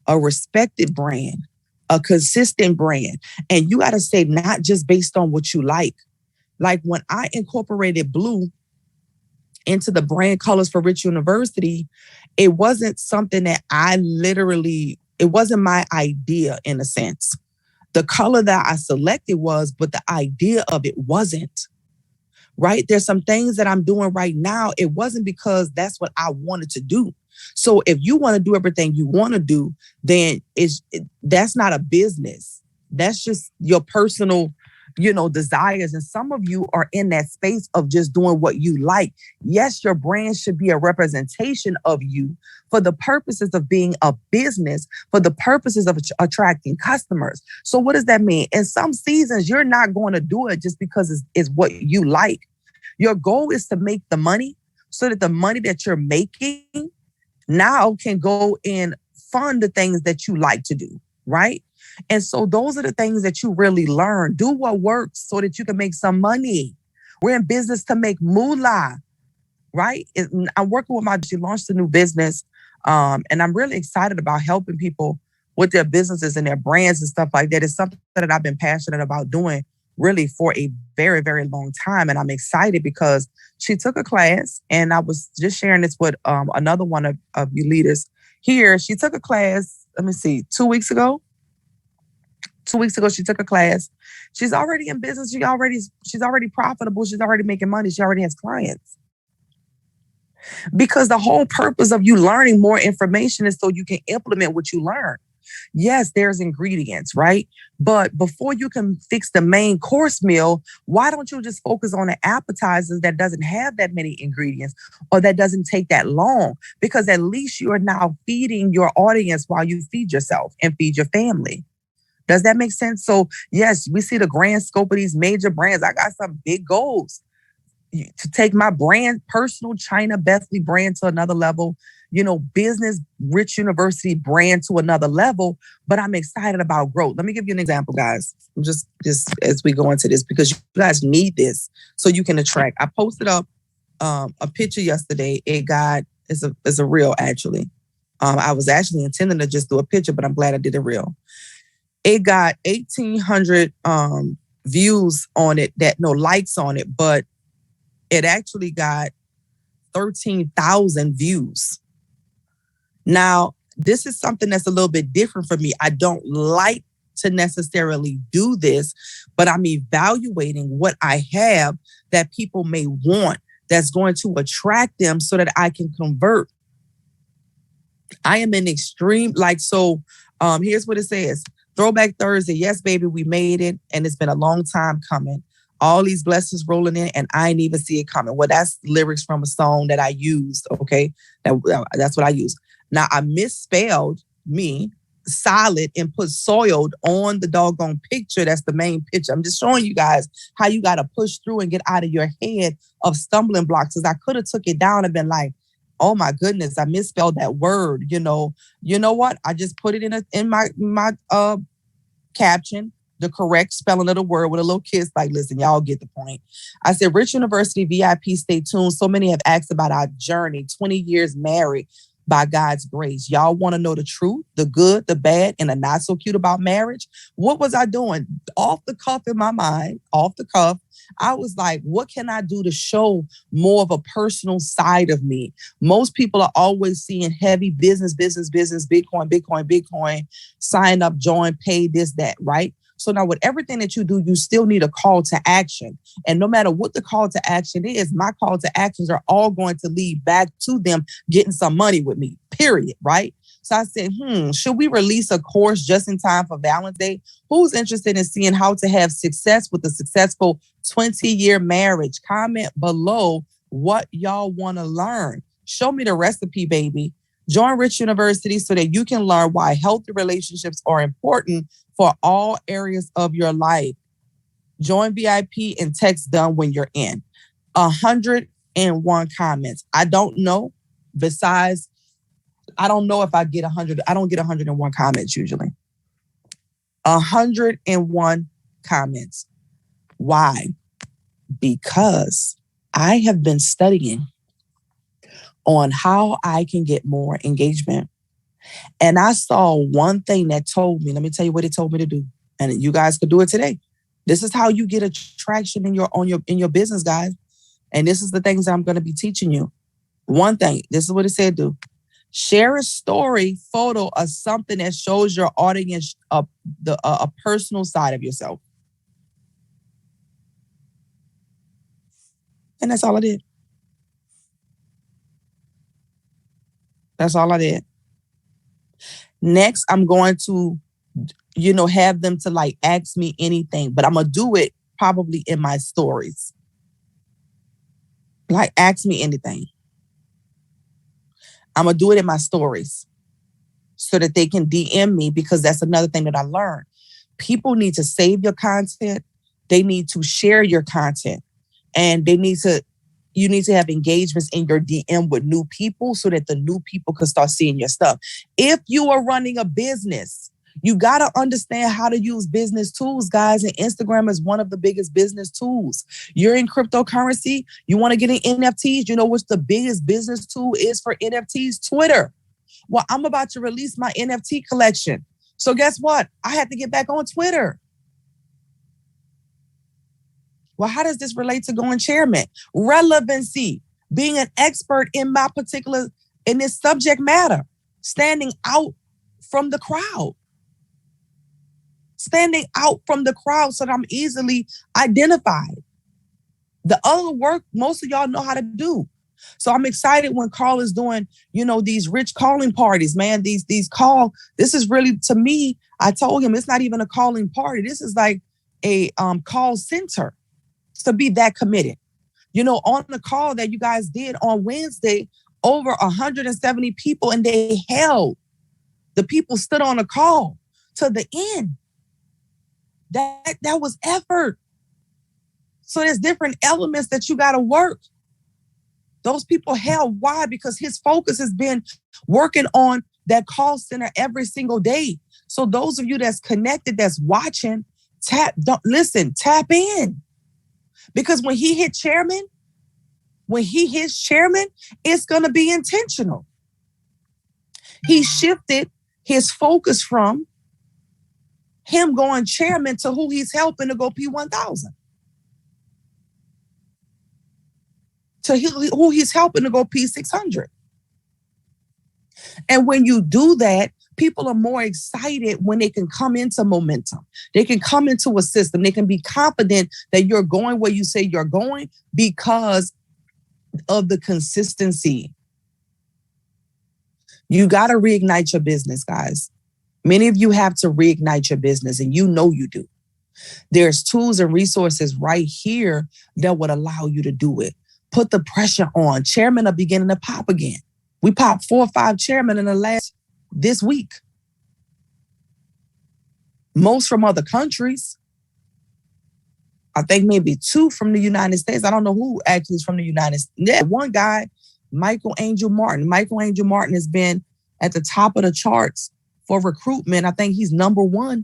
a respected brand, a consistent brand. And you got to say, not just based on what you like. Like when I incorporated blue into the brand colors for Rich University, it wasn't something that it wasn't my idea in a sense. The color that I selected was, but the idea of it wasn't. Right? There's some things that I'm doing right now. It wasn't because that's what I wanted to do. So if you want to do everything you want to do, then that's not a business. That's just your personal, desires. And some of you are in that space of just doing what you like. Yes, your brand should be a representation of you for the purposes of being a business, for the purposes of attracting customers. So what does that mean? In some seasons, you're not going to do it just because it's what you like. Your goal is to make the money so that the money that you're making now can go and fund the things that you like to do, right? And so those are the things that you really learn. Do what works so that you can make some money. We're in business to make moolah, right? I'm working with she launched a new business, and I'm really excited about helping people with their businesses and their brands and stuff like that. It's something that I've been passionate about doing really for a very, very long time. And I'm excited because she took a class, and I was just sharing this with another one of you leaders here. She took a class, let me see, 2 weeks ago. 2 weeks ago, she took a class. She's already in business. She's already profitable. She's already making money. She already has clients. Because the whole purpose of you learning more information is so you can implement what you learn. Yes, there's ingredients, right? But before you can fix the main course meal, why don't you just focus on the appetizers that doesn't have that many ingredients or that doesn't take that long? Because at least you are now feeding your audience while you feed yourself and feed your family. Does that make sense? So yes, we see the grand scope of these major brands. I got some big goals to take my brand, personal China Bethley brand to another level, business Rich University brand to another level. But I'm excited about growth. Let me give you an example, guys. Just as we go into this, because you guys need this so you can attract. I posted up a picture yesterday. It's a reel actually. I was actually intending to just do a picture, but I'm glad I did a reel. It got 1,800 views on it, likes on it, but it actually got 13,000 views. Now, this is something that's a little bit different for me. I don't like to necessarily do this, but I'm evaluating what I have that people may want that's going to attract them so that I can convert. I am in extreme, here's what it says. Throwback Thursday. Yes, baby, we made it. And it's been a long time coming. All these blessings rolling in, and I didn't even see it coming. Well, that's lyrics from a song that I used, okay? That's what I used. Now, I misspelled me, solid, and put soiled on the doggone picture. That's the main picture. I'm just showing you guys how you got to push through and get out of your head of stumbling blocks. Because I could have took it down and been like, oh my goodness, I misspelled that word. You know what? I just put it in my caption, the correct spelling of the word with a little kiss. Like, listen, y'all get the point. I said, Rich University VIP, stay tuned. So many have asked about our journey. 20 years married by God's grace. Y'all want to know the truth, the good, the bad, and the not so cute about marriage? What was I doing? Off the cuff in my mind, off the cuff. I was like, what can I do to show more of a personal side of me? Most people are always seeing heavy business, Bitcoin, sign up, join, pay, this, that, right? So now with everything that you do, you still need a call to action. And no matter what the call to action is, my call to actions are all going to lead back to them getting some money with me, period, right? So I said, should we release a course just in time for Valentine's Day? Who's interested in seeing how to have success with a successful 20-year marriage? Comment below what y'all want to learn. Show me the recipe, baby. Join Rich University so that you can learn why healthy relationships are important for all areas of your life. Join VIP and text done when you're in. 101 comments. I don't know. Besides, I don't know if I get 100. I don't get 101 comments usually. 101 comments. Why? Because I have been studying on how I can get more engagement. And I saw one thing that told me, let me tell you what it told me to do. And you guys could do it today. This is how you get attraction in your business, guys. And this is the things that I'm going to be teaching you. One thing, this is what it said do. Share a story photo of something that shows your audience a personal side of yourself. And that's all I did. That's all I did. Next, I'm going to, have them to like ask me anything, but I'm going to do it probably in my stories. Like, ask me anything. I'm going to do it in my stories so that they can DM me, because that's another thing that I learned. People need to save your content. They need to share your content, and you need to have engagements in your DM with new people so that the new people can start seeing your stuff. If you are running a business, you got to understand how to use business tools, guys. And Instagram is one of the biggest business tools. You're in cryptocurrency. You want to get in NFTs. You know what's the biggest business tool is for NFTs? Twitter. Well, I'm about to release my NFT collection. So guess what? I had to get back on Twitter. Well, how does this relate to going chairman? Relevancy, being an expert in this subject matter, standing out from the crowd. Standing out from the crowd so that I'm easily identified. The other work, most of y'all know how to do. So I'm excited when Carl is doing, these rich calling parties, man. This is really, to me, I told him it's not even a calling party. This is like a call center to be that committed. On the call that you guys did on Wednesday, over 170 people, and they held. The people stood on the call to the end. That was effort. So there's different elements that you got to work. Those people held. Why? Because his focus has been working on that call center every single day. So those of you that's connected, that's watching, tap in. Because when he hits chairman, it's going to be intentional. He shifted his focus from him going chairman to who he's helping to go P1000. To who he's helping to go P600. And when you do that, people are more excited when they can come into momentum. They can come into a system. They can be confident that you're going where you say you're going because of the consistency. You got to reignite your business, guys. Many of you have to reignite your business, and you do. There's tools and resources right here that would allow you to do it. Put the pressure on. Chairmen are beginning to pop again. We popped 4 or 5 chairmen in this week. Most from other countries. I think maybe 2 from the United States. I don't know who actually is from the United States. Yeah, one guy, Michael Angel Martin. Michael Angel Martin has been at the top of the charts for recruitment. I think he's number 1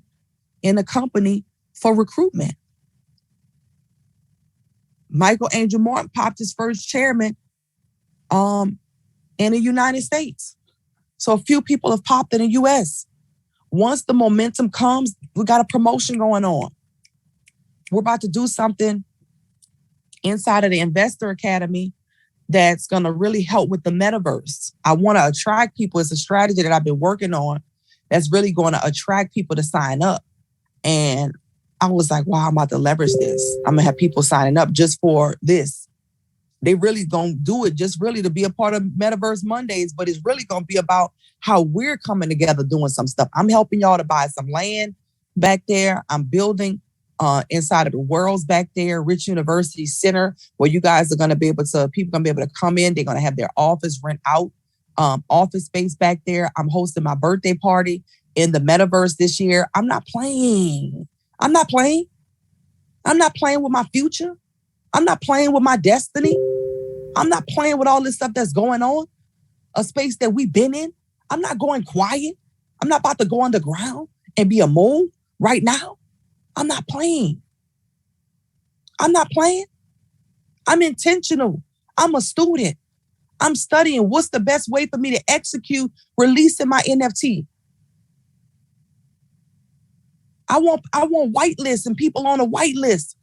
in the company for recruitment. Michael Angel Martin popped his first chairman in the United States. So a few people have popped in the US. Once the momentum comes, we got a promotion going on. We're about to do something inside of the Investor Academy that's going to really help with the metaverse. I want to attract people. It's a strategy that I've been working on that's really going to attract people to sign up. And I was like, wow, I'm about to leverage this. I'm going to have people signing up just for this. They really going to do it just really to be a part of Metaverse Mondays, but it's really going to be about how we're coming together doing some stuff. I'm helping y'all to buy some land back there. I'm building inside of the Worlds back there, Rich University Center, where you guys are going to be able to, people going to be able to come in. They're going to have their office rent out, office space back there. I'm hosting my birthday party in the metaverse this year. I'm not playing. I'm not playing with my future. I'm not playing with my destiny. I'm not playing with all this stuff that's going on. A space that we've been in. I'm not going quiet. I'm not about to go underground and be a mole right now. I'm not playing. I'm intentional. I'm a student. I'm studying what's the best way for me to execute releasing my NFT. I want whitelists and people on a whitelist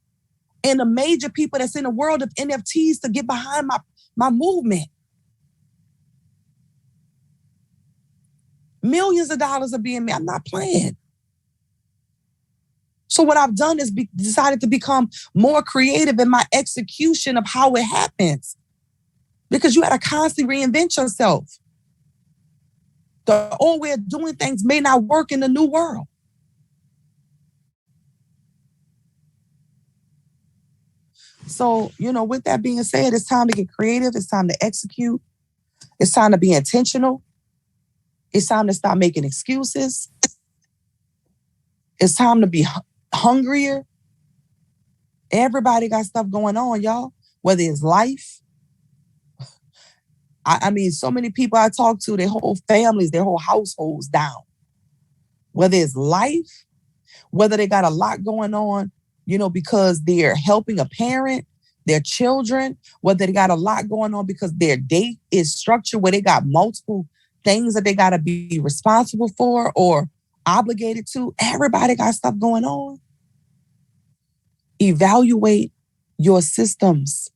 and the major people that's in the world of NFTs to get behind my movement. Millions of dollars are being made. I'm not playing. So what I've done is decided to become more creative in my execution of how it happens. Because you got to constantly reinvent yourself. The old way of doing things may not work in the new world. So, with that being said, it's time to get creative. It's time to execute. It's time to be intentional. It's time to stop making excuses. It's time to be hungrier. Everybody got stuff going on, y'all, whether it's life. I mean, so many people I talk to, their whole families, their whole households down. Whether it's life, whether they got a lot going on, because they're helping a parent, their children, whether they got a lot going on because their day is structured where they got multiple things that they got to be responsible for or obligated to. Everybody got stuff going on. Evaluate your systems.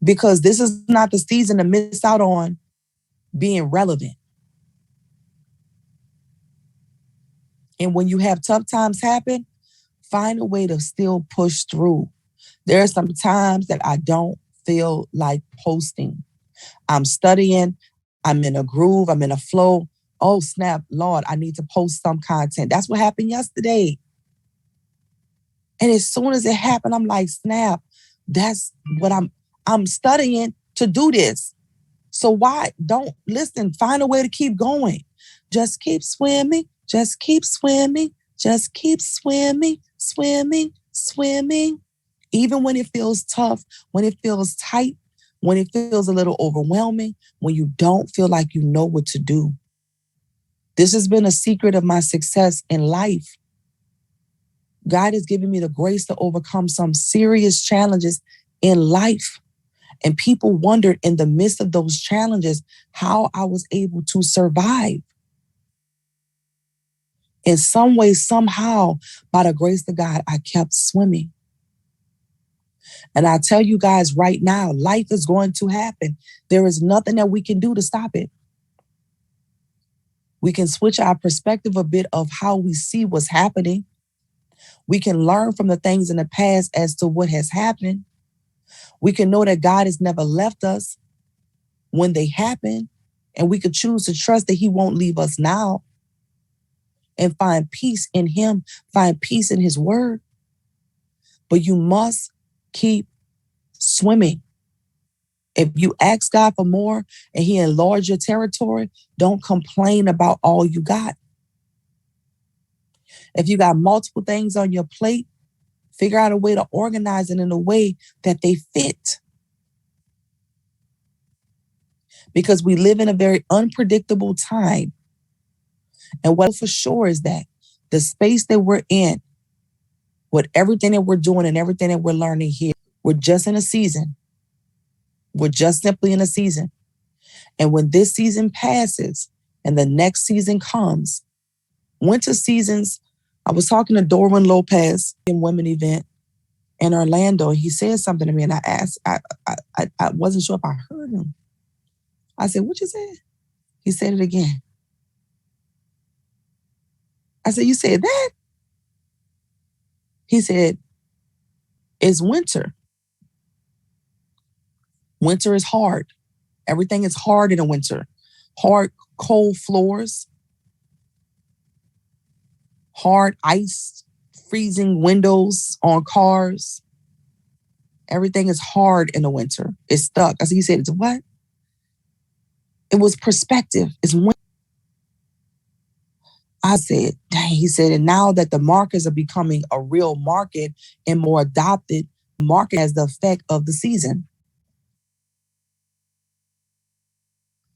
Because this is not the season to miss out on being relevant. And when you have tough times happen, find a way to still push through. There are some times that I don't feel like posting. I'm studying, I'm in a groove, I'm in a flow. Oh, snap, Lord, I need to post some content. That's what happened yesterday. And as soon as it happened, I'm like, snap, that's what I'm studying to do this. So why don't listen, find a way to keep going. Just keep swimming, just keep swimming, just keep swimming, swimming, swimming. Even when it feels tough, when it feels tight, when it feels a little overwhelming, when you don't feel like you know what to do. This has been a secret of my success in life. God has given me the grace to overcome some serious challenges in life. And people wondered in the midst of those challenges how I was able to survive. In some way, somehow, by the grace of God, I kept swimming. And I tell you guys right now, life is going to happen. There is nothing that we can do to stop it. We can switch our perspective a bit of how we see what's happening. We can learn from the things in the past as to what has happened. We can know that God has never left us when they happen, and we could choose to trust that He won't leave us now and find peace in Him, find peace in His word. But you must keep swimming. If you ask God for more and He enlarge your territory, don't complain about all you got. If you got multiple things on your plate, figure out a way to organize it in a way that they fit. Because we live in a very unpredictable time. And what for sure is that the space that we're in, with everything that we're doing and everything that we're learning here, we're just in a season. We're just simply in a season. And when this season passes and the next season comes, winter seasons, I was talking to Dorwin Lopez in Women Event in Orlando. He said something to me and I asked, I wasn't sure if I heard him. I said, what you said? He said it again. I said, you said that? He said, it's winter. Winter is hard. Everything is hard in the winter. Hard, cold floors, hard ice, freezing windows on cars. Everything is hard in the winter. It's stuck. I said, you said it's what? It was perspective. It's winter. I said, dang, he said, and now that the markets are becoming a real market and more adopted, the market has the effect of the season.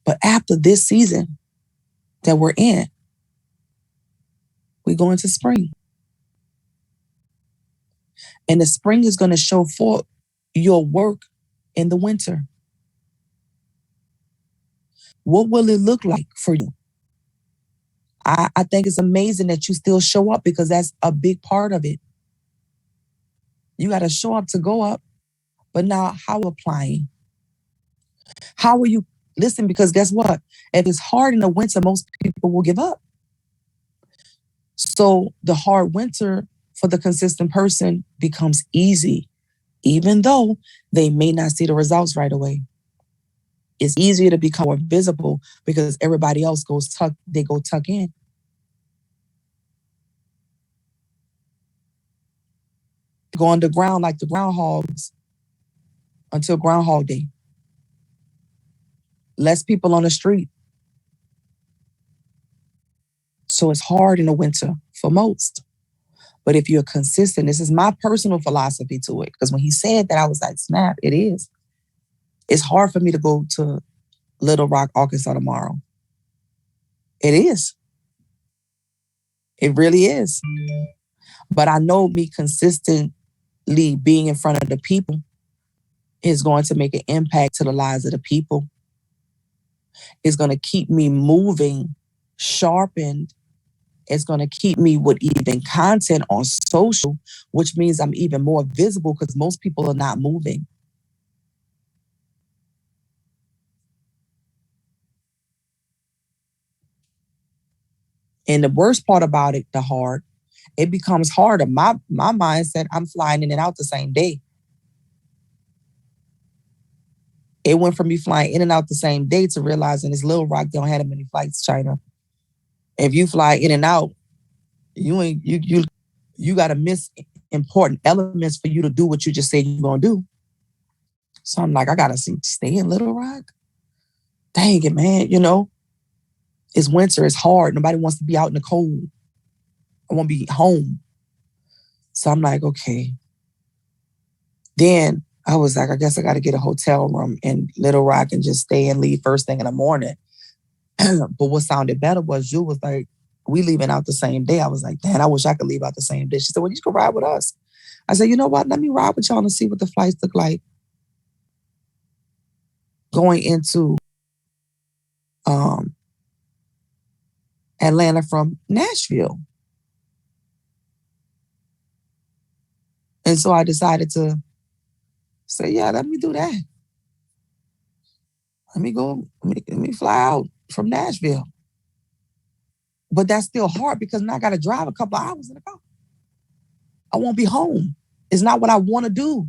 But after this season that we're in, we go into spring. And the spring is going to show forth your work in the winter. What will it look like for you? I think it's amazing that you still show up because that's a big part of it. You got to show up to go up. But now, how applying? How are you? Listen, because guess what? If it's hard in the winter, most people will give up. So the hard winter for the consistent person becomes easy, even though they may not see the results right away. It's easier to become more visible because everybody else they go tuck in. Go underground like the groundhogs until Groundhog Day. Less people on the street. So it's hard in the winter for most. But if you're consistent, this is my personal philosophy to it. Because when he said that, I was like, snap, it is. It's hard for me to go to Little Rock, Arkansas tomorrow. It is. It really is. But I know me consistently being in front of the people is going to make an impact to the lives of the people. It's going to keep me moving, sharpened. It's going to keep me with even content on social, which means I'm even more visible because most people are not moving. And the worst part about it, it becomes harder. My mindset, I'm flying in and out the same day. It went from me flying in and out the same day to realizing this Little Rock don't have that many flights, China. If you fly in and out, you got to miss important elements for you to do what you just said you're gonna do. So I'm like, I gotta stay in Little Rock. Dang it, man. It's winter. It's hard. Nobody wants to be out in the cold. I want to be home. So I'm like, okay. Then I was like, I guess I got to get a hotel room in Little Rock and just stay and leave first thing in the morning. But what sounded better was you was like, we leaving out the same day. I was like, man, I wish I could leave out the same day. She said, well, you can ride with us. I said, you know what? Let me ride with y'all and see what the flights look like going into Atlanta from Nashville. And so I decided to say, yeah, let me do that. Let me fly out from Nashville. But that's still hard because now I got to drive a couple of hours in the car. I won't be home. It's not what I want to do.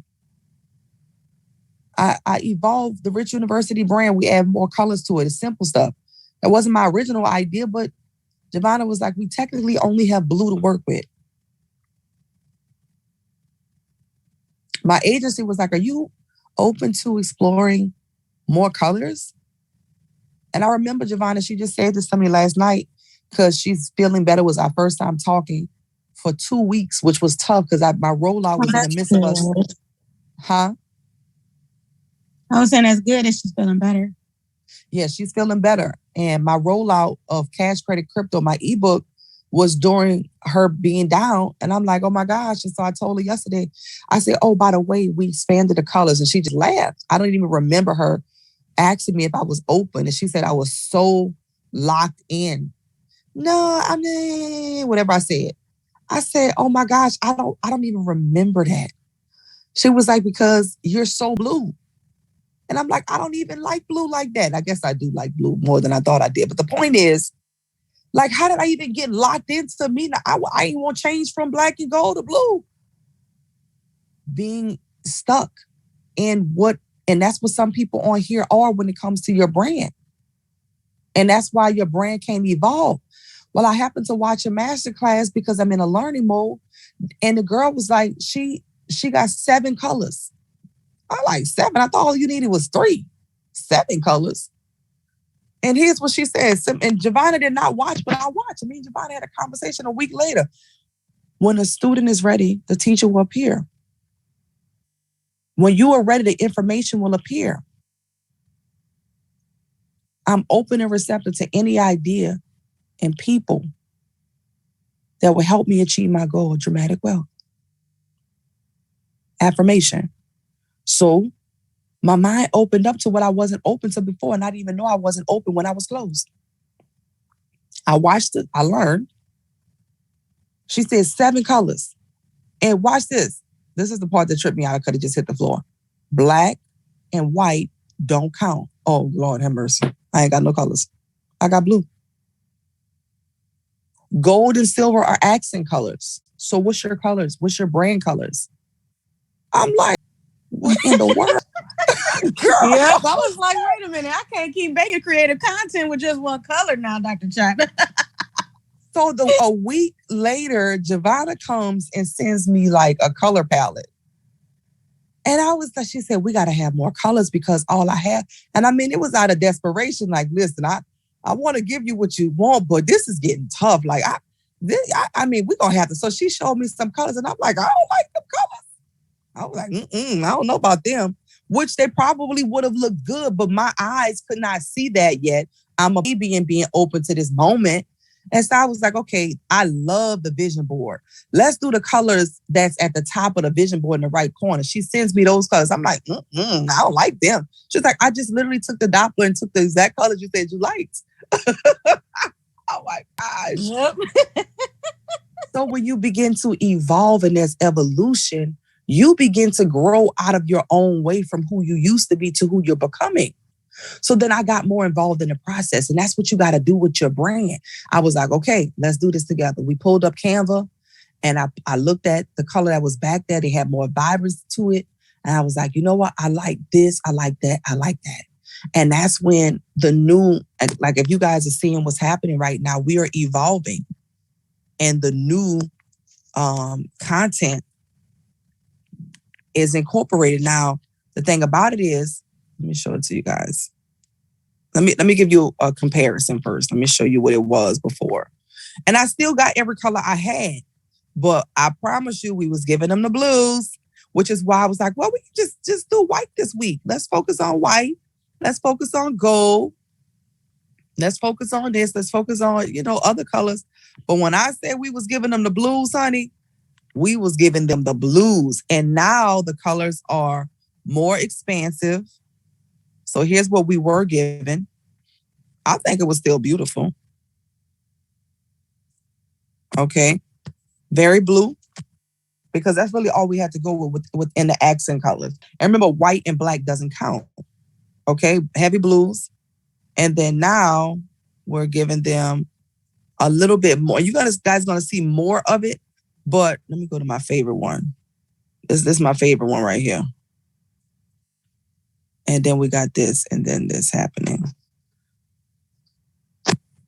I evolved the Rich University brand. We add more colors to it. It's simple stuff. That wasn't my original idea, but Giovanna was like, we technically only have blue to work with. My agency was like, are you open to exploring more colors? And I remember Giovanna, she just said this to me last night because she's feeling better. It was our first time talking for 2 weeks, which was tough because my rollout was in the midst of us. Huh? I was saying that's good that she's feeling better. Yeah, she's feeling better. And my rollout of Cash Credit Crypto, my ebook, was during her being down. And I'm like, oh my gosh. And so I told her yesterday, I said, oh, by the way, we expanded the colors. And she just laughed. I don't even remember her asking me if I was open. And she said I was so locked in. No, I mean, whatever I said. I said, oh my gosh, I don't even remember that. She was like, because you're so blue. And I'm like, I don't even like blue like that. I guess I do like blue more than I thought I did. But the point is, like, how did I even get locked into me? I ain't want to change from black and gold to blue. Being stuck in and that's what some people on here are when it comes to your brand. And that's why your brand can't evolve. Well, I happened to watch a masterclass because I'm in a learning mode. And the girl was like, she got 7 colors. I like 7. I thought all you needed was 3. 7 colors. And here's what she said. And Giovanna did not watch, but I watched. Me and Giovanna had a conversation a week later. When a student is ready, the teacher will appear. When you are ready, the information will appear. I'm open and receptive to any idea and people that will help me achieve my goal of dramatic wealth. Affirmation. So My mind opened up to what I wasn't open to before, and I didn't even know I wasn't open when I was closed. I watched it. I learned. She said 7 colors. And watch this. This is the part that tripped me out. I could have just hit the floor. Black and white don't count. Oh, Lord have mercy. I ain't got no colors. I got blue. Gold and silver are accent colors. So what's your colors? What's your brand colors? I'm like, what in the world? Girl. Yep. I was like, wait a minute. I can't keep making creative content with just one color now, Dr. China. So a week later, Giovanna comes and sends me like a color palette. And I was like, she said, we got to have more colors because all I have. And I mean, it was out of desperation. Like, listen, I want to give you what you want, but this is getting tough. Like, I mean, we're going to have to. So she showed me some colors and I'm like, I don't like them colors. I was like, I don't know about them, which they probably would have looked good, but my eyes could not see that yet. I'm a baby and being open to this moment. And so I was like, okay, I love the vision board. Let's do the colors that's at the top of the vision board in the right corner. She sends me those colors. I'm like, I don't like them. She's like, I just literally took the Doppler and took the exact colors you said you liked. Oh my gosh. Yep. So when you begin to evolve and there's evolution, you begin to grow out of your own way from who you used to be to who you're becoming. So then I got more involved in the process. And that's what you got to do with your brand. I was like, okay, let's do this together. We pulled up Canva and I looked at the color that was back there. They had more vibrance to it. And I was like, you know what? I like this. I like that. I like that. And that's when the new, like if you guys are seeing what's happening right now, we are evolving. And the new content is incorporated. Now, the thing about it is, let me show it to you guys. Let me give you a comparison first. Let me show you what it was before. And I still got every color I had, but I promise you we was giving them the blues, which is why I was like, well, we can just do white this week. Let's focus on white. Let's focus on gold. Let's focus on this. Let's focus on, other colors. But when I said we was giving them the blues, honey, we was giving them the blues. And now the colors are more expansive. So here's what we were given. I think it was still beautiful. Okay. Very blue. Because that's really all we had to go within the accent colors. And remember, white and black doesn't count. Okay. Heavy blues. And then now we're giving them a little bit more. You guys going to see more of it. But let me go to my favorite one. This is my favorite one right here. And then we got this, and then this happening.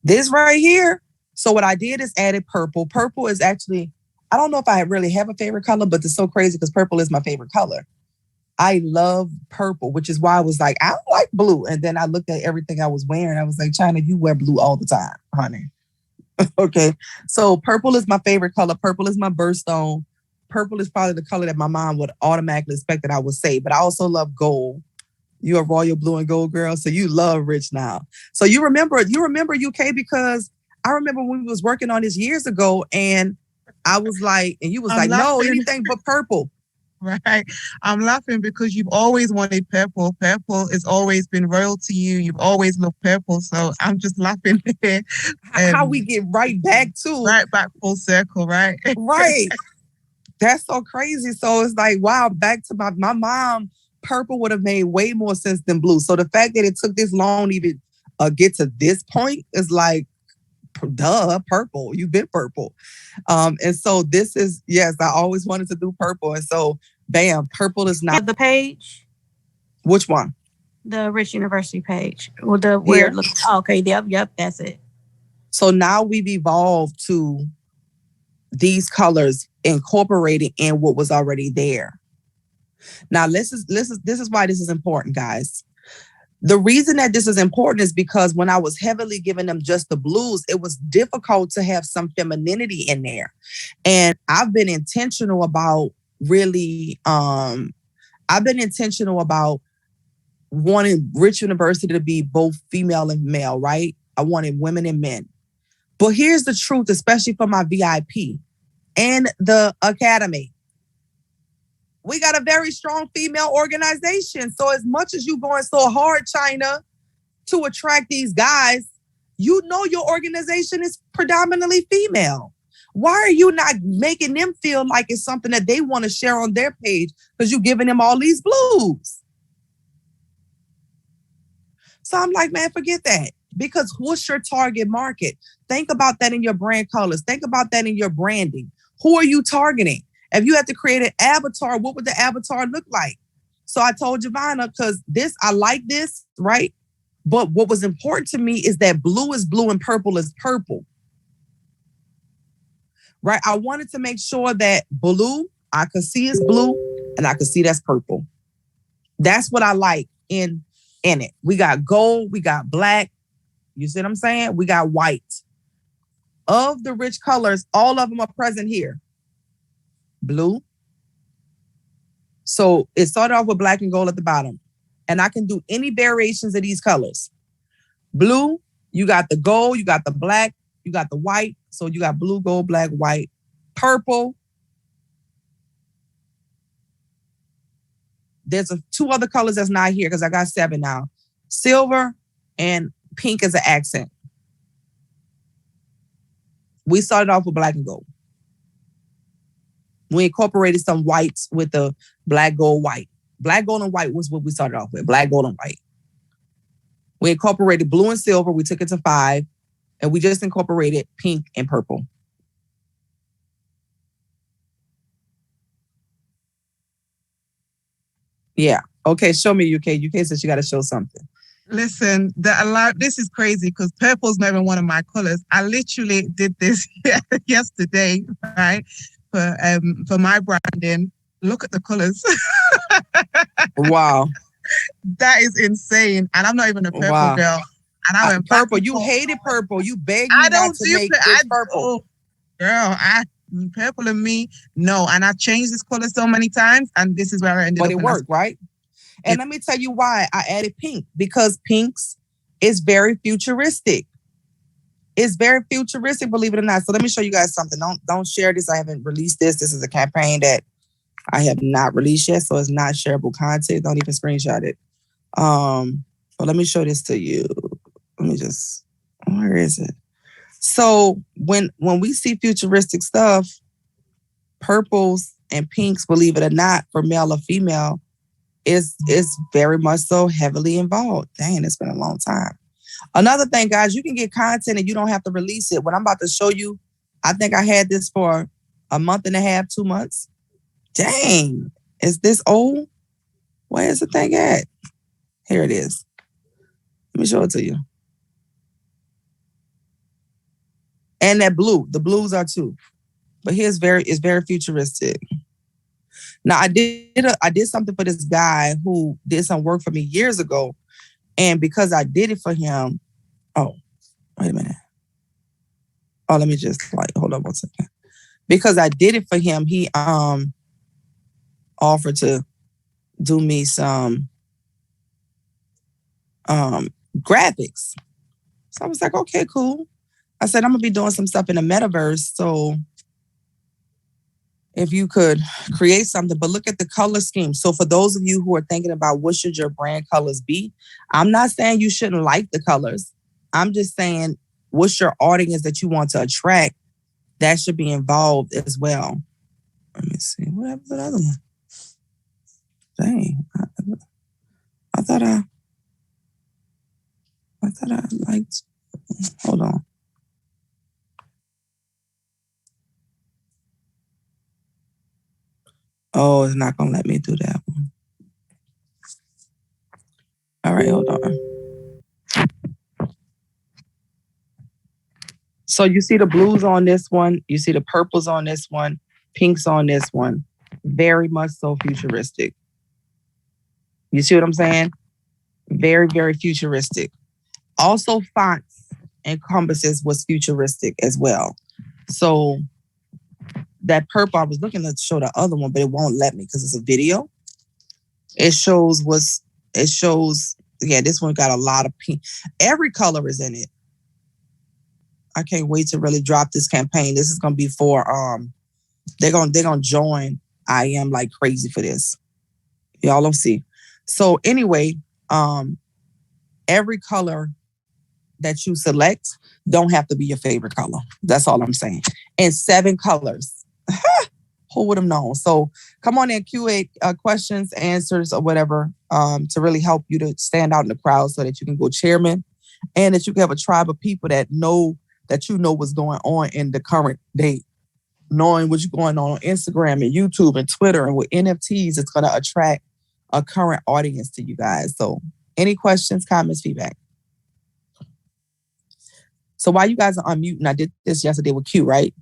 This right here. So what I did is added purple. Purple is actually, I don't know if I really have a favorite color, but it's so crazy because purple is my favorite color. I love purple, which is why I was like, I don't like blue. And then I looked at everything I was wearing. I was like, China, you wear blue all the time, honey. Okay. So purple is my favorite color. Purple is my birthstone. Purple is probably the color that my mom would automatically expect that I would say, but I also love gold. You're a royal blue and gold girl, so you love rich now. So you remember UK because I remember when we was working on this years ago, and I was like, and you was like, no, anything but purple. Right. I'm laughing because you've always wanted purple. Purple has always been royal to you. You've always loved purple. So I'm just laughing here. How we get right back full circle, right? Right. That's so crazy. So it's like, wow, back to my mom. Purple would have made way more sense than blue. So the fact that it took this long to even get to this point is like, duh, purple. You've been purple. And so this is, yes, I always wanted to do purple. And so, bam, purple is not. The page? Which one? The Rich University page. Well, the where it looks. Oh, okay, yep, that's it. So now we've evolved to these colors incorporated in what was already there. Now, this is why this is important, guys. The reason that this is important is because when I was heavily giving them just the blues, it was difficult to have some femininity in there. And I've been intentional about really, wanting Rich University to be both female and male, right? I wanted women and men. But here's the truth, especially for my VIP and the academy. We got a very strong female organization. So as much as you going so hard, China, to attract these guys, you know your organization is predominantly female. Why are you not making them feel like it's something that they want to share on their page because you're giving them all these blues? So I'm like, man, forget that. Because what's your target market? Think about that in your brand colors. Think about that in your branding. Who are you targeting? If you had to create an avatar, what would the avatar look like? So I told Giovanna, because I like this, right? But what was important to me is that blue is blue and purple is purple. Right? I wanted to make sure that blue, I could see is blue and I could see that's purple. That's what I like in it. We got gold, we got black. You see what I'm saying? We got white. Of the rich colors, all of them are present here. Blue. So it started off with black and gold at the bottom. And I can do any variations of these colors. Blue, you got the gold, you got the black, you got the white. So you got blue, gold, black, white. Purple. There's two other colors that's not here because I got 7 now. Silver and pink as an accent. We started off with black and gold. We incorporated some whites with the black, gold, white. Black, gold, and white was what we started off with. Black, gold, and white. We incorporated blue and silver. We took it to 5. And we just incorporated pink and purple. Yeah. Okay, show me UK. UK says you got to show something. Listen, this is crazy because purple's not even one of my colors. I literally did this yesterday, right? For my branding. Look at the colors. Wow. That is insane. And I'm not even a purple girl. And I went purple. You hated purple. You begged me not to make it purple. Girl, purple and me, no. And I changed this color so many times, and this is where I ended up. But it worked, right? And let me tell you why I added pink. Because pinks is very futuristic. It's very futuristic, believe it or not. So let me show you guys something. Don't share this. I haven't released this. This is a campaign that I have not released yet, so it's not shareable content. Don't even screenshot it. But let me show this to you. Let me just, where is it? So when we see futuristic stuff, purples and pinks, believe it or not, for male or female, is very much so heavily involved. Dang, it's been a long time. Another thing, guys, you can get content and you don't have to release it. What I'm about to show you, I think I had this for a month and a half, 2 months. Dang, is this old? Where is the thing at? Here it is. Let me show it to you. And that blue, the blues are too. But here's it's very futuristic. Now I did something for this guy who did some work for me years ago. And because I did it for him, oh, wait a minute. Oh, let me just hold on 1 second. Because I did it for him, he offered to do me some graphics. So I was like, okay, cool. I said, I'm going to be doing some stuff in the metaverse. So if you could create something, but look at the color scheme. So for those of you who are thinking about what should your brand colors be, I'm not saying you shouldn't like the colors. I'm just saying what's your audience that you want to attract, that should be involved as well. Let me see. What happened to the other one? Dang. I thought I liked, hold on. Oh, it's not going to let me do that one. All right, hold on. So you see the blues on this one. You see the purples on this one. Pinks on this one. Very much so futuristic. You see what I'm saying? Very, very futuristic. Also, fonts and compasses was futuristic as well. So that purple, I was looking to show the other one, but it won't let me because it's a video. It shows, yeah, this one got a lot of pink. Every color is in it. I can't wait to really drop this campaign. This is going to be for, they're going to join I am like crazy for this. Y'all don't see. So anyway, every color that you select don't have to be your favorite color. That's all I'm saying. And 7 colors. Who would have known? So come on in, QA questions, answers, or whatever, to really help you to stand out in the crowd so that you can go chairman and that you can have a tribe of people that know what's going on in the current day. Knowing what's going on Instagram and YouTube and Twitter and with NFTs, it's going to attract a current audience to you guys. So any questions, comments, feedback? So while you guys are unmuting, I did this yesterday with Q, right?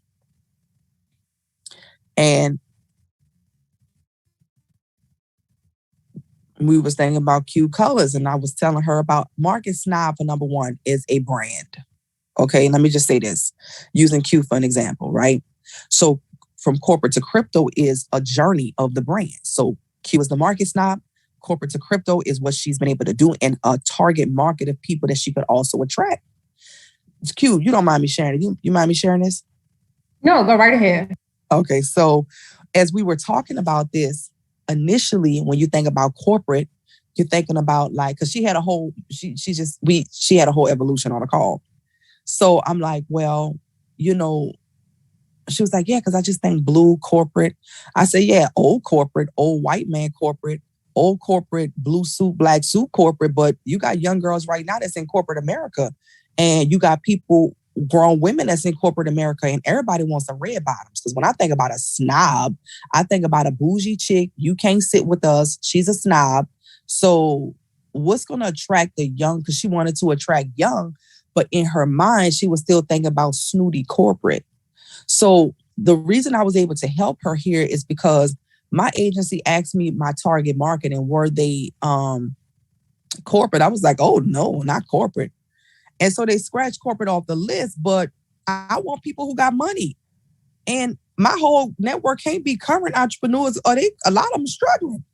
And we was thinking about Q colors, and I was telling her about Market Snob, for number one, is a brand. Okay, let me just say this, using Q for an example, right? So from corporate to crypto is a journey of the brand. So Q is the Market Snob. Corporate to crypto is what she's been able to do, and a target market of people that she could also attract. Q, you don't mind me sharing it? You mind me sharing this? No, go right ahead. Okay, so as we were talking about this, initially, when you think about corporate, you're thinking about like, because she had a whole, she had a whole evolution on the call. So I'm like, well, she was like, yeah, because I just think blue corporate. I said, yeah, old corporate, old white man corporate, old corporate, blue suit, black suit corporate. But you got young girls right now that's in corporate America. And you got people, grown women that's in corporate America, and everybody wants some red bottoms. Because when I think about a snob, I think about a bougie chick. You can't sit with us. She's a snob. So what's going to attract the young? Because she wanted to attract young, but in her mind, she was still thinking about snooty corporate. So the reason I was able to help her here is because my agency asked me my target market and were they corporate. I was like, oh no, not corporate. And so they scratched corporate off the list, but I want people who got money. And my whole network can't be current entrepreneurs, or a lot of them struggling.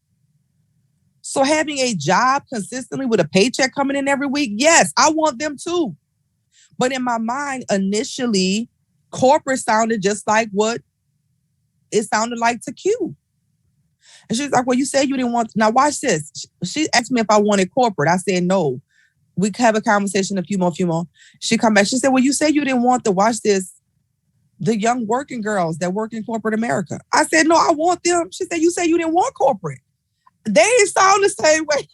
So having a job consistently with a paycheck coming in every week, yes, I want them too. But in my mind, initially, corporate sounded just like what it sounded like to Q. And she's like, well, you said you didn't want, now watch this. She asked me if I wanted corporate. I said, no. We could have a conversation, a few more. She come back. She said, well, you said you didn't want to watch this, the young working girls that work in corporate America. I said, no, I want them. She said, you said you didn't want corporate. They sound the same way.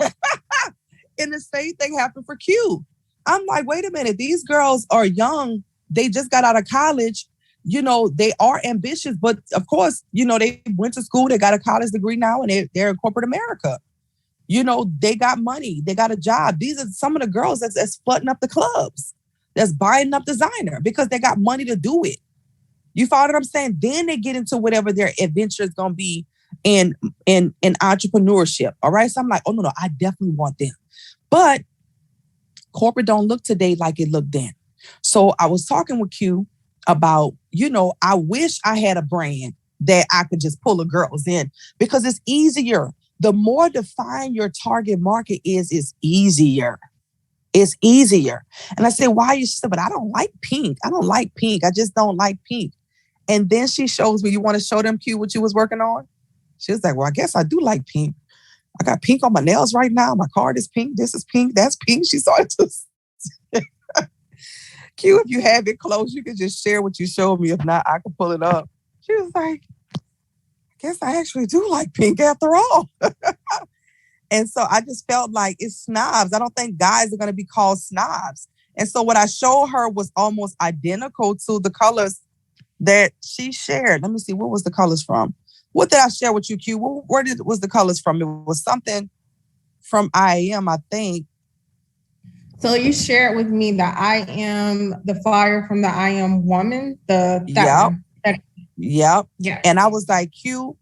And the same thing happened for Q. I'm like, wait a minute. These girls are young. They just got out of college. They are ambitious, but of course, they went to school. They got a college degree now, and they're in corporate America. They got money. They got a job. These are some of the girls that's flooding up the clubs, that's buying up designer because they got money to do it. You follow what I'm saying? Then they get into whatever their adventure is going to be in entrepreneurship. All right. So I'm like, oh, no, I definitely want them. But corporate don't look today like it looked then. So I was talking with Q about, I wish I had a brand that I could just pull the girls in because it's easier. The more defined your target market is, it's easier. It's easier. And I said, why? She said, but I don't like pink. I just don't like pink. And then she shows me, you want to show them, Q, what you was working on? She was like, well, I guess I do like pink. I got pink on my nails right now. My card is pink. This is pink. That's pink. She started to Q, if you have it close, you can just share what you showed me. If not, I can pull it up. She was like, guess I actually do like pink after all. And so I just felt like it's snobs. I don't think guys are going to be called snobs. And so what I showed her was almost identical to the colors that she shared. Let me see, what was the colors from? What did I share with you, Q? Where was the colors from? It was something from IAM, I think. So you shared with me the flyer from the I Am Woman. Yep. Yeah. And I was like, Q,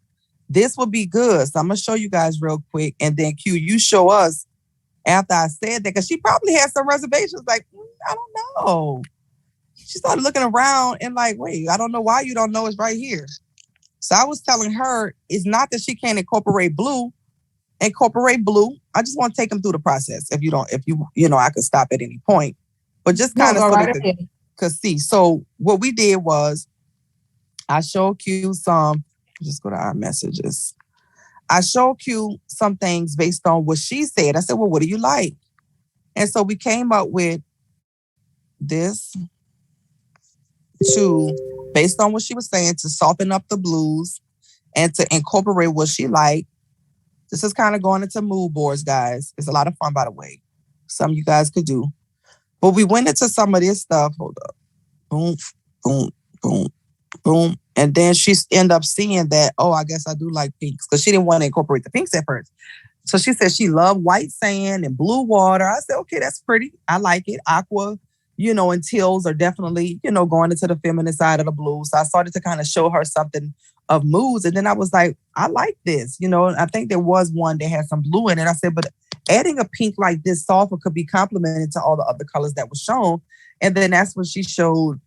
this will be good. So I'm going to show you guys real quick. And then Q, you show us after I said that, because she probably had some reservations. Like, I don't know. She started looking around and like, wait, I don't know why you don't know it's right here. So I was telling her, it's not that she can't incorporate blue. I just want to take them through the process. If you, I could stop at any point, but just kind of so that they could see. So what we did was, I showed Q some Just go to our messages. I showed Q some things based on what she said. I said, well, what do you like? And so we came up with this based on what she was saying, to soften up the blues and to incorporate what she liked. This is kind of going into mood boards, guys. It's a lot of fun, by the way. Some you guys could do. But we went into some of this stuff. Hold up. Boom, boom, boom, boom. And then she ended up seeing that, oh, I guess I do like pinks, because she didn't want to incorporate the pinks at first. So she said she loved white sand and blue water. I said, okay, that's pretty. I like it. Aqua, and teals are definitely, going into the feminine side of the blue. So I started to kind of show her something of moods. And then I was like, I like this. I think there was one that had some blue in it. I said, but adding a pink like this softer could be complemented to all the other colors that were shown. And then that's when she showed,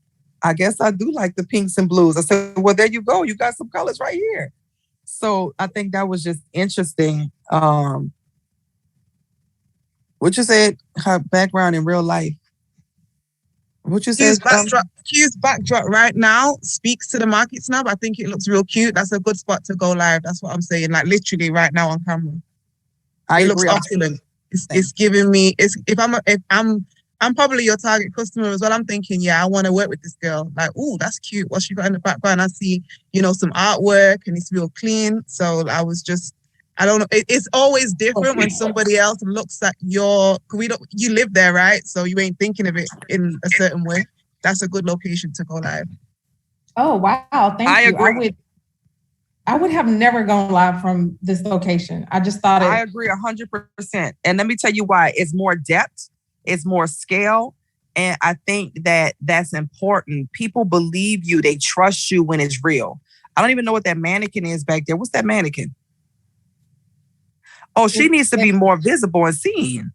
I guess I do like the pinks and blues. I said, well, there you go. You got some colors right here. So I think that was just interesting. What you said, her background in real life. What you said? Q's backdrop right now speaks to the market snub. I think it looks real cute. That's a good spot to go live. That's what I'm saying. Like literally right now on camera. It looks opulent. It's giving me. If I'm probably your target customer as well. I'm thinking, yeah, I want to work with this girl. Like, oh, that's cute. What she got in the background? I see, some artwork and it's real clean. So I don't know. It's always different when somebody else looks at you live there, right? So you ain't thinking of it in a certain way. That's a good location to go live. Oh, wow. Thank you. I agree. I would have never gone live from this location. I just thought I agree 100%. And let me tell you why. It's more depth. It's more scale. And I think that that's important. People believe you. They trust you when it's real. I don't even know what that mannequin is back there. What's that mannequin? Oh, she needs to be more visible and seen.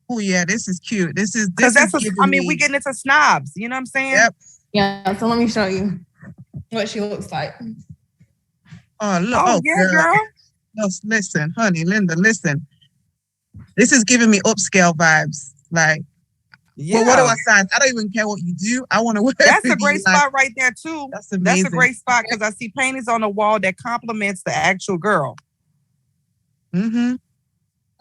Oh, yeah, this is cute. Because we're getting into snobs. You know what I'm saying? Yep. Yeah, so let me show you what she looks like. Oh, look. Oh yeah, girl. Listen, honey, Linda, listen. This is giving me upscale vibes. Like, yeah. Well, what do I sign? I don't even care what you do. I want to work. That's a great spot right there, too. That's amazing. That's a great spot because I see paintings on the wall that complements the actual girl. Mm-hmm.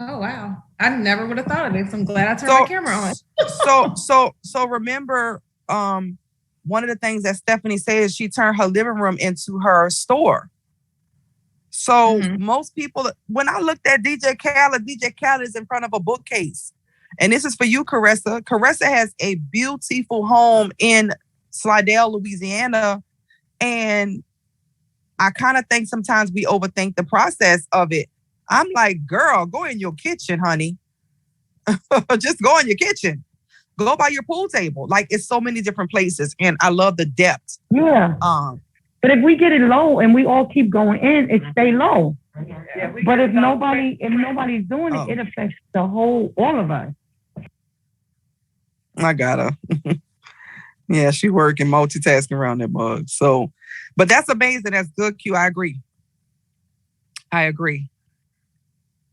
Oh, wow. I never would have thought of this. I'm glad I turned my camera on. So remember, one of the things that Stephanie said is she turned her living room into her store. So most people, when I looked at DJ Khaled is in front of a bookcase. And this is for you, Caressa. Caressa has a beautiful home in Slidell, Louisiana. And I kind of think sometimes we overthink the process of it. I'm like, girl, go in your kitchen, honey. Just go in your kitchen. Go by your pool table. Like, it's so many different places. And I love the depth. Yeah. But if we get it low and we all keep going in, it stay low. Yeah, but if nobody's doing it, it affects all of us. I got her. Yeah, she working, multitasking around that mug. So, but that's amazing. That's good, Q. I agree.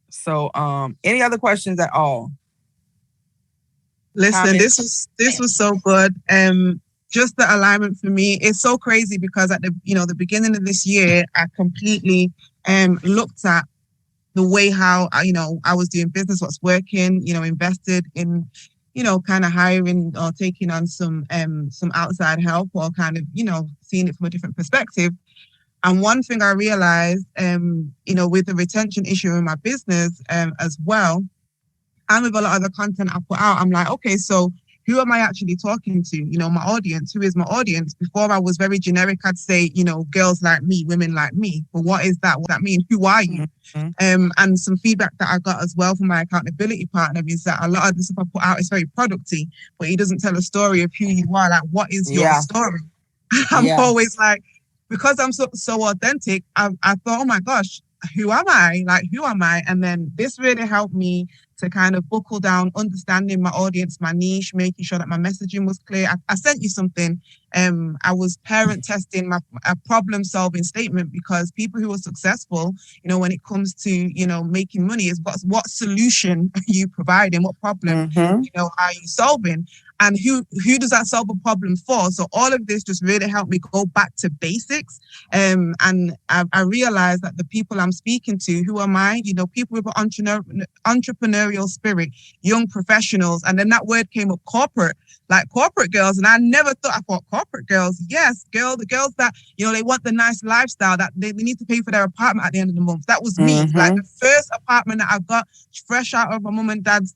So, any other questions at all? Listen, this was so good. Just the alignment for me, it's so crazy because at the beginning of this year, I completely looked at the way how I was doing business, what's working, invested in, kind of hiring or taking on some outside help or kind of, seeing it from a different perspective. And one thing I realized, with the retention issue in my business as well, and with a lot of the content I put out, I'm like, okay, so who am I actually talking to? My audience. Who is my audience? Before I was very generic. I'd say, girls like me, women like me. But what is that? What does that mean? Who are you? Mm-hmm. And some feedback that I got as well from my accountability partner is that a lot of the stuff I put out is very producty, but he doesn't tell a story of who you are. Like, what is your story? I'm always like, because I'm so authentic, I thought, oh my gosh, who am I? Like, who am I? And then this really helped me to kind of buckle down, understanding my audience, my niche, making sure that my messaging was clear. I sent you something. I was parent testing a problem-solving statement because people who are successful, when it comes to, making money is what solution are you providing? What problem, are you solving? And who does that solve a problem for? So all of this just really helped me go back to basics. And I realized that the people I'm speaking to, who am I? You know, people with an entrepreneurial spirit, young professionals. And then that word came up, corporate, like corporate girls. And I thought corporate girls, yes, the girls that, you know, they want the nice lifestyle, that they need to pay for their apartment at the end of the month. That was me. Like the first apartment that I got fresh out of my mum and dad's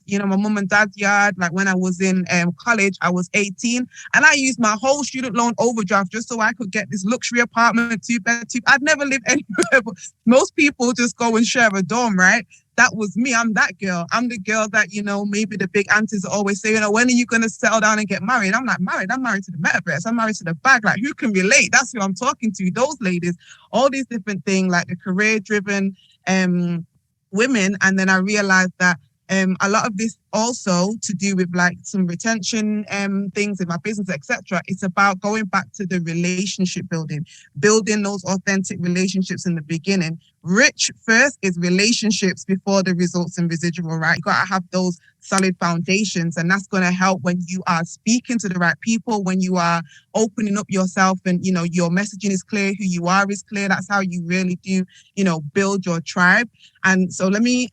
yard, like when I was in college, I was 18, and I used my whole student loan overdraft just so I could get this luxury apartment, 2-bed. I'd never lived anywhere, but most people just go and share a dorm, right? That was me. I'm that girl. I'm the girl that, you know, maybe the big aunties always say, you know, when are you going to settle down and get married? I'm not married. I'm married to the metaverse. I'm married to the bag. Like, who can relate? That's who I'm talking to. Those ladies, all these different things, like the career-driven women. And then I realized that a lot of this also to do with like some retention things in my business, etc. It's about going back to the relationship building those authentic relationships in the beginning. Rich first is relationships before the results and residual, right? You got to have those solid foundations, and that's going to help when you are speaking to the right people, when you are opening up yourself, and you know your messaging is clear, who you are is clear. That's how you really do, you know, build your tribe. And so let me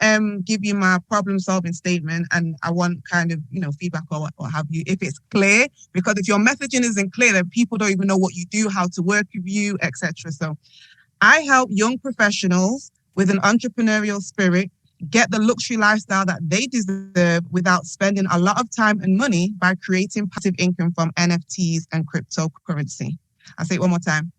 give you my problem solving statement, and I want kind of, you know, feedback or what have you, if it's clear, because if your messaging isn't clear, then people don't even know what you do, how to work with you, etc. So I help young professionals with an entrepreneurial spirit get the luxury lifestyle that they deserve without spending a lot of time and money by creating passive income from NFTs and cryptocurrency. I'll say it one more time.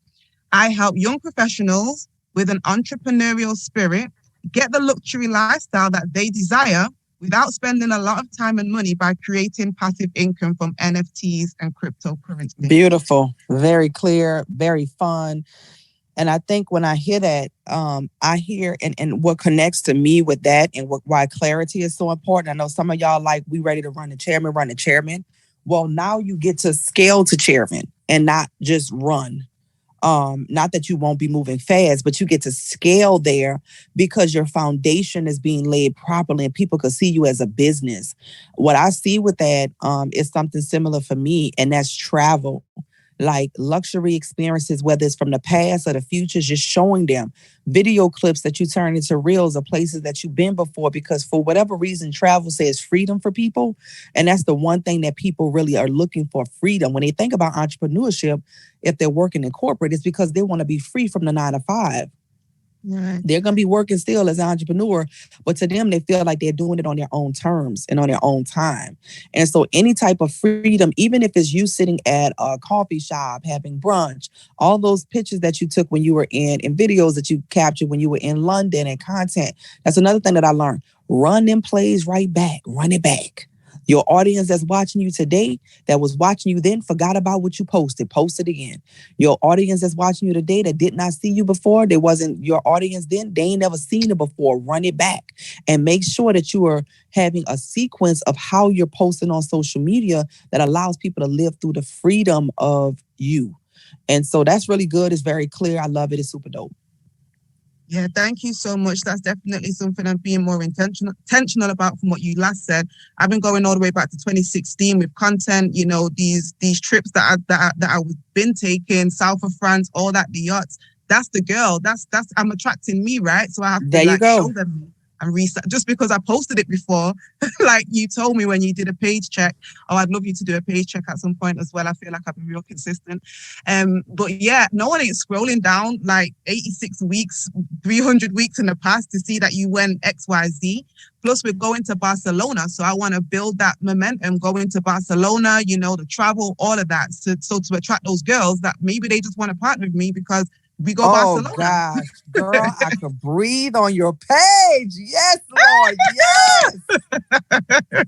I help young professionals with an entrepreneurial spirit get the luxury lifestyle that they desire without spending a lot of time and money by creating passive income from NFTs and cryptocurrency. Beautiful. Very clear, very fun. And I think when I hear that, I hear and what connects to me with that and why clarity is so important. I know some of y'all like, we ready to run the chairman. Well, now you get to scale to chairman and not just run. Not that you won't be moving fast, but you get to scale there because your foundation is being laid properly and people could see you as a business. What I see with that is something similar for me, and that's travel. Like luxury experiences, whether it's from the past or the future, just showing them video clips that you turn into reels of places that you've been before, because for whatever reason, travel says freedom for people. And that's the one thing that people really are looking for, freedom. When they think about entrepreneurship, if they're working in corporate, it's because they want to be free from the 9 to 5. Right. They're going to be working still as an entrepreneur, but to them, they feel like they're doing it on their own terms and on their own time. And so any type of freedom, even if it's you sitting at a coffee shop, having brunch, all those pictures that you took when you were in videos that you captured when you were in London and content, that's another thing that I learned. Run them plays right back, run it back. Your audience that's watching you today, that was watching you then, forgot about what you posted, post it again. Your audience that's watching you today that did not see you before, they wasn't your audience then, they ain't never seen it before, run it back. And make sure that you are having a sequence of how you're posting on social media that allows people to live through the freedom of you. And so that's really good. It's very clear. I love it. It's super dope. Yeah, thank you so much. That's definitely something I'm being more intentional about from what you last said. I've been going all the way back to 2016 with content, you know, these trips that I've been taking, south of France, all that, the yachts. That's the girl. That's I'm attracting me, right? So I have to show them and research. Just because I posted it before, like you told me when you did a page check. Oh, I'd love you to do a page check at some point as well. I feel like I've been real consistent. But yeah, no one ain't scrolling down like 86 weeks, 300 weeks in the past to see that you went XYZ. Plus, we're going to Barcelona. So I want to build that momentum going to Barcelona, you know, the travel, all of that. So to attract those girls that maybe they just want to partner with me because we go Barcelona. Oh, gosh, girl, I could breathe on your page. Yes, Lord, yes.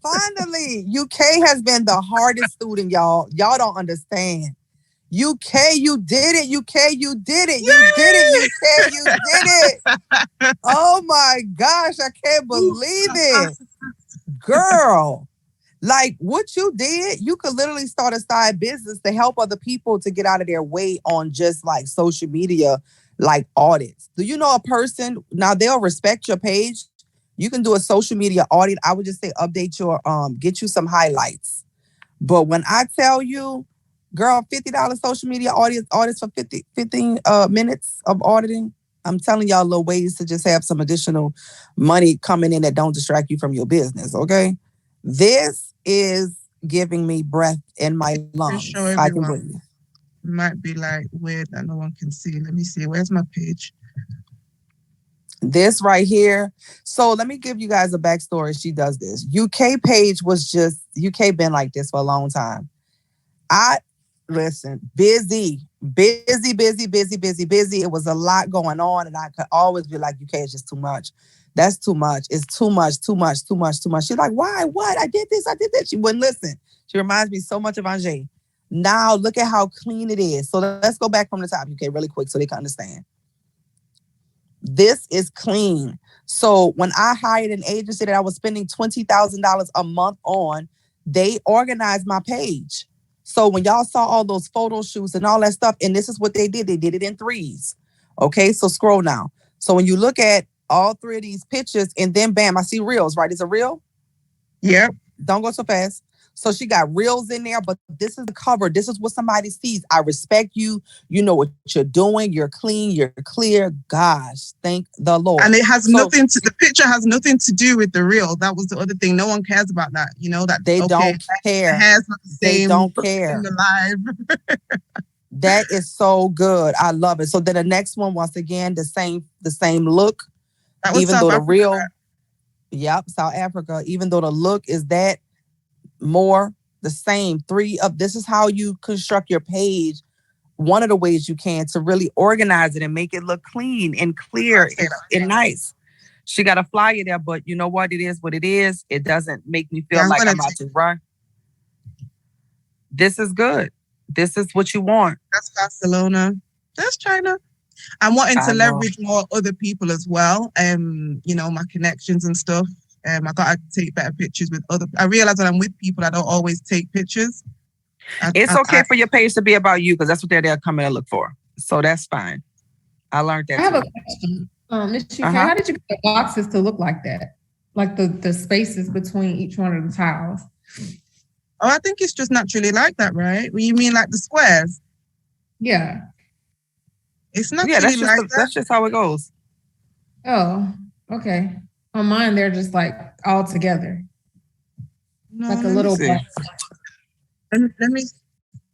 Finally, UK has been the hardest student, y'all. Y'all don't understand. UK, you did it. UK, you did it. You did it. UK, you did it. Oh, my gosh, I can't believe it. Girl. Like what you did, you could literally start a side business to help other people to get out of their way on just like social media, like audits. Do you know a person, now they'll respect your page. You can do a social media audit. I would just say update your, get you some highlights. But when I tell you, girl, $50 social media audits for 15 minutes of auditing, I'm telling y'all little ways to just have some additional money coming in that don't distract you from your business, okay? This is giving me breath in my lungs. Show I can everyone. breathe. Might be like weird that no one can see. Let me see. Where's my page? This right here. So let me give you guys a backstory. She does this. UK page was just, UK been like this for a long time. Busy. It was a lot going on, and I could always be like, UK is just too much. That's too much. It's too much. She's like, why? What? I did this. She wouldn't listen. She reminds me so much of Anjay. Now look at how clean it is. So let's go back from the top, UK, really quick so they can understand. This is clean. So when I hired an agency that I was spending $20,000 a month on, they organized my page. So when y'all saw all those photo shoots and all that stuff, and this is what they did it in threes. Okay, so scroll now. So when you look at all three of these pictures, and then bam, I see reels, right? Is it real? Yep. Don't go so fast. So she got reels in there, but this is the cover. This is what somebody sees. I respect you. You know what you're doing. You're clean. You're clear. Gosh, thank the Lord. And it has the picture has nothing to do with the reel. That was the other thing. No one cares about that. You know, that they don't care. The hair's not the same. They don't care. In the live. That is so good. I love it. So then the next one, once again, the same look. That was even South though Africa. The real, yep, South Africa. Even though the look is that more the same. This is how you construct your page. One of the ways you can to really organize it and make it look clean and clear and nice. She got a flyer there, but you know what? It is what it is. It doesn't make me feel like I'm about to run. This is good. This is what you want. That's Barcelona. That's China. I'm wanting to leverage more other people as well. You know, my connections and stuff. I gotta take better pictures with other. I realize when I'm with people, I don't always take pictures. It's okay for your page to be about you because that's what they're coming to look for. So that's fine. I learned that. I have a question, Ms. UK. How did you get the boxes to look like that? Like the spaces between each one of the tiles? Oh, I think it's just naturally like that, right? You mean like the squares? Yeah. It's naturally like that. That's just how it goes. Oh, okay. On mine, they're just like all together. No, like a little box. Let me see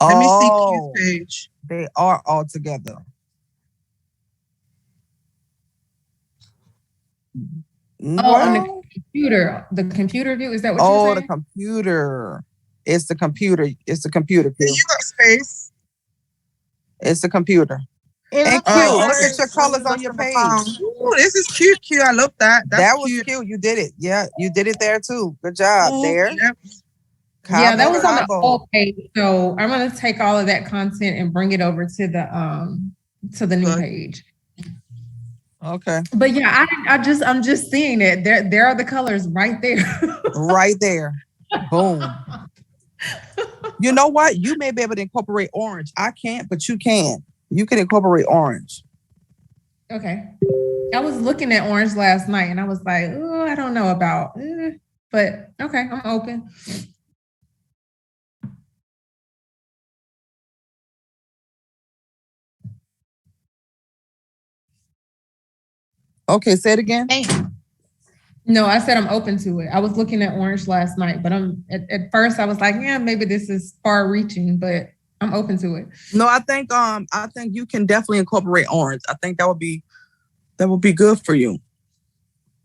Q's page. They are all together. On the computer. The computer view, is that what you're saying? Oh, the computer. It's the computer. It's the computer view. You got space. It's the computer. And cute. Look at your colors on your page. Oh, this is cute. I love that. That was cute. You did it. Yeah, you did it there too. Good job there. Yep. Yeah, that was on the old page. So I'm gonna take all of that content and bring it over to the new page. Okay. But yeah, I'm just seeing it. There are the colors right there. Right there. Boom. You know what? You may be able to incorporate orange. I can't, but you can. You can incorporate orange. Okay. I was looking at orange last night and I was like, oh, I don't know about, but okay, I'm open. Okay, say it again. No, I said I'm open to it. I was looking at orange last night, but at first I was like, yeah, maybe this is far reaching, but I'm open to it. No, I think you can definitely incorporate orange. I think that would be good for you.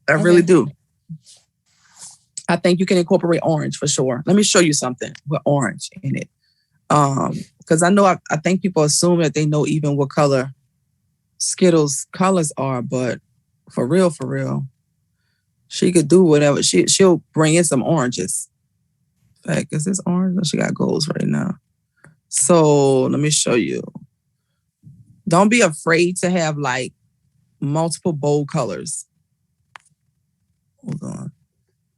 I really do. I think you can incorporate orange for sure. Let me show you something with orange in it. Because I know I think people assume that they know even what color Skittles colors are, but for real, she could do whatever. She'll bring in some oranges. In fact, is this orange? No, she got golds right now. So let me show you. Don't be afraid to have like multiple bold colors. Hold on.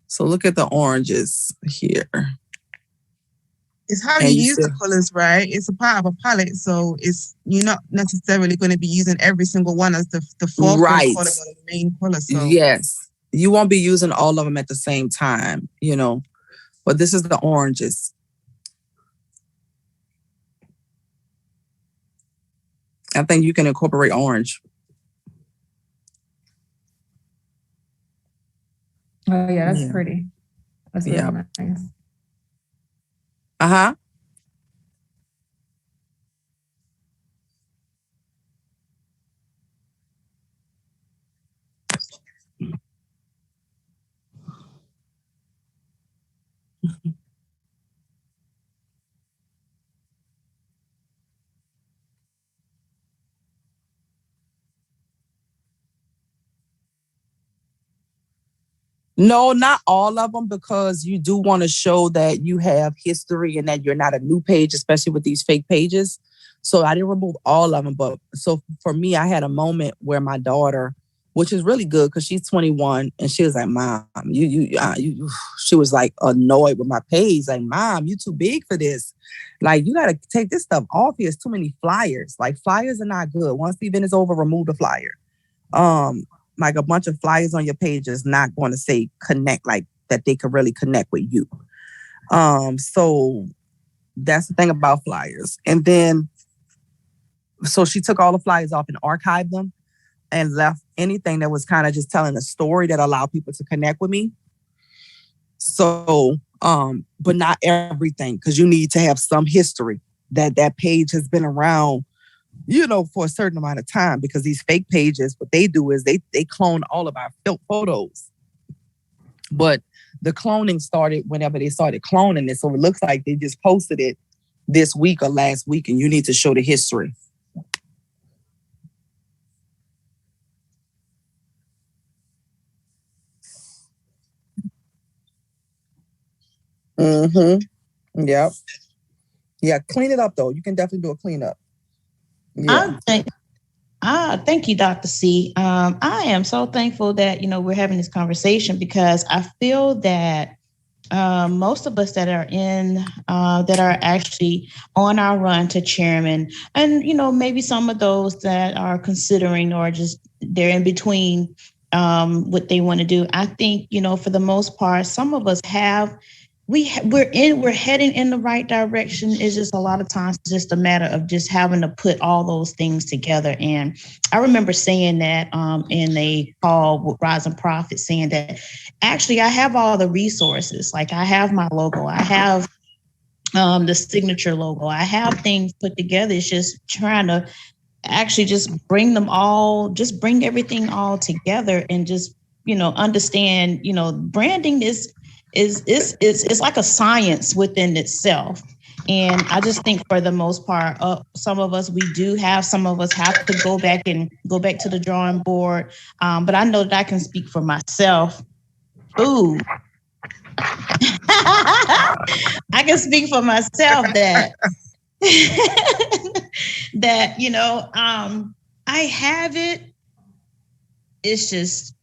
So look at the oranges here. It's how you use the colors, right? It's a part of a palette, so you're not necessarily going to be using every single one as the foreground color or the main color. So. Yes, you won't be using all of them at the same time, you know. But this is the oranges. I think you can incorporate orange. Oh yeah, that's pretty. That's really nice. Uh-huh. No, not all of them, because you do want to show that you have history and that you're not a new page, especially with these fake pages. So I didn't remove all of them. But so for me, I had a moment where my daughter, which is really good because she's 21, and she was like, "Mom, you," she was like annoyed with my page. Like, "Mom, you too big for this. Like, you got to take this stuff off here. It's too many flyers. Like, flyers are not good. Once the event is over, remove the flyer." Like a bunch of flyers on your page is not going to say connect, like that they could really connect with you. So that's the thing about flyers. And then, so she took all the flyers off and archived them and left anything that was kind of just telling a story that allowed people to connect with me. So, but not everything, because you need to have some history that that page has been around, you know, for a certain amount of time, because these fake pages, what they do is they clone all of our photos. But the cloning started whenever they started cloning it. So it looks like they just posted it this week or last week, and you need to show the history. Mm-hmm. Yep. Yeah, clean it up though. You can definitely do a cleanup. Yeah. Thank you, Dr. C. I am so thankful that, you know, we're having this conversation, because I feel that most of us that are that are actually on our run to chairman, and, you know, maybe some of those that are considering or just they're in between what they want to do. I think, you know, for the most part, some of us have we're heading in the right direction. It's just a lot of times just a matter of just having to put all those things together. And I remember saying that in a call with Rising Prophet, saying that actually I have all the resources. Like, I have my logo, I have the signature logo, I have things put together. It's just trying to actually just bring everything all together and just, you know, understand, you know, branding is like a science within itself. And I just think for the most part, some of us, some of us have to go back to the drawing board. But I know that I can speak for myself. Ooh. I can speak for myself that, that, you know, I have it. It's just,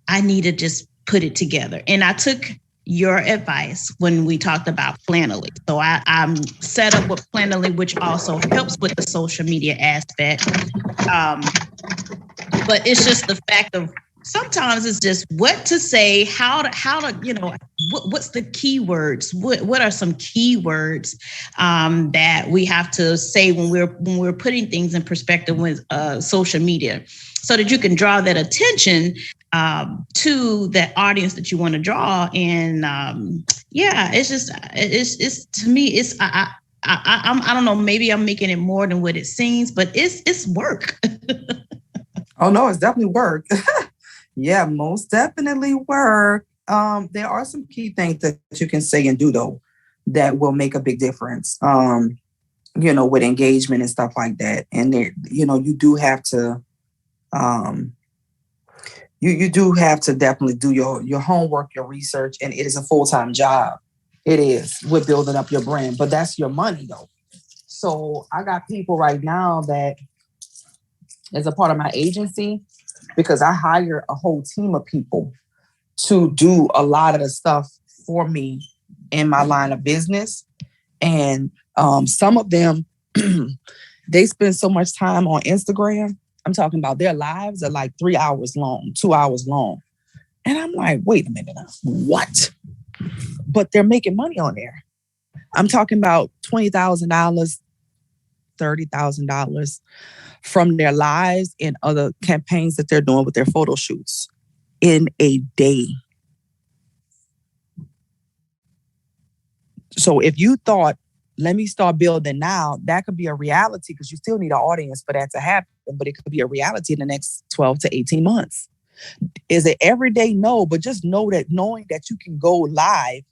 I need to just put it together. And I took your advice when we talked about Planoly. So I'm set up with Planoly, which also helps with the social media aspect. But it's just the fact of sometimes it's just what to say, how to, you know, what's the keywords? What are some keywords that we have to say when we're putting things in perspective with social media, so that you can draw that attention to that audience that you want to draw. And it's just, it's to me, it's, I don't know, maybe I'm making it more than what it seems, but it's work. Oh no, it's definitely work. Yeah, most definitely work. There are some key things that you can say and do though that will make a big difference. You know, with engagement and stuff like that. And there, you know, you do have to you do have to definitely do your homework, your research, and it is a full-time job. It is, with building up your brand, but that's your money though. So I got people right now that is a part of my agency, because I hire a whole team of people to do a lot of the stuff for me in my line of business. And some of them, they spend so much time on Instagram. I'm talking about their lives are like 3 hours long, 2 hours long. And I'm like, wait a minute, what? But they're making money on there. I'm talking about $20,000 $30,000 from their lives and other campaigns that they're doing with their photo shoots in a day. So if you thought, let me start building now, that could be a reality because you still need an audience for that to happen, but it could be a reality in the next 12 to 18 months. Is it every day? No, but just knowing that you can go live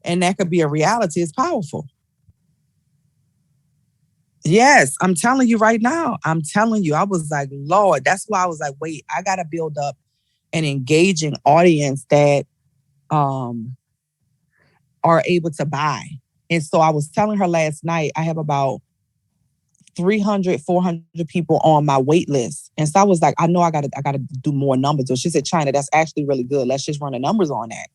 and that could be a reality is powerful. Yes, I'm telling you right now. I'm telling you, I was like, Lord, that's why I was like, wait, I got to build up an engaging audience that are able to buy. And so I was telling her last night, I have about 300, 400 people on my wait list. And so I was like, I know I gotta do more numbers. So she said, China, that's actually really good. Let's just run the numbers on that.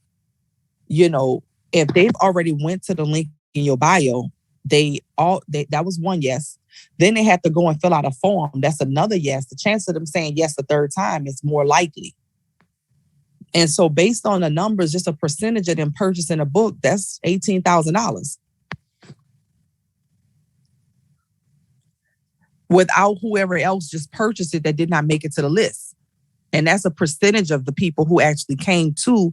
You know, if they've already went to the link in your bio, that was one yes. Then they had to go and fill out a form. That's another yes. The chance of them saying yes the third time is more likely. And so based on the numbers, just a percentage of them purchasing a book, that's $18,000. Without whoever else just purchased it that did not make it to the list. And that's a percentage of the people who actually came to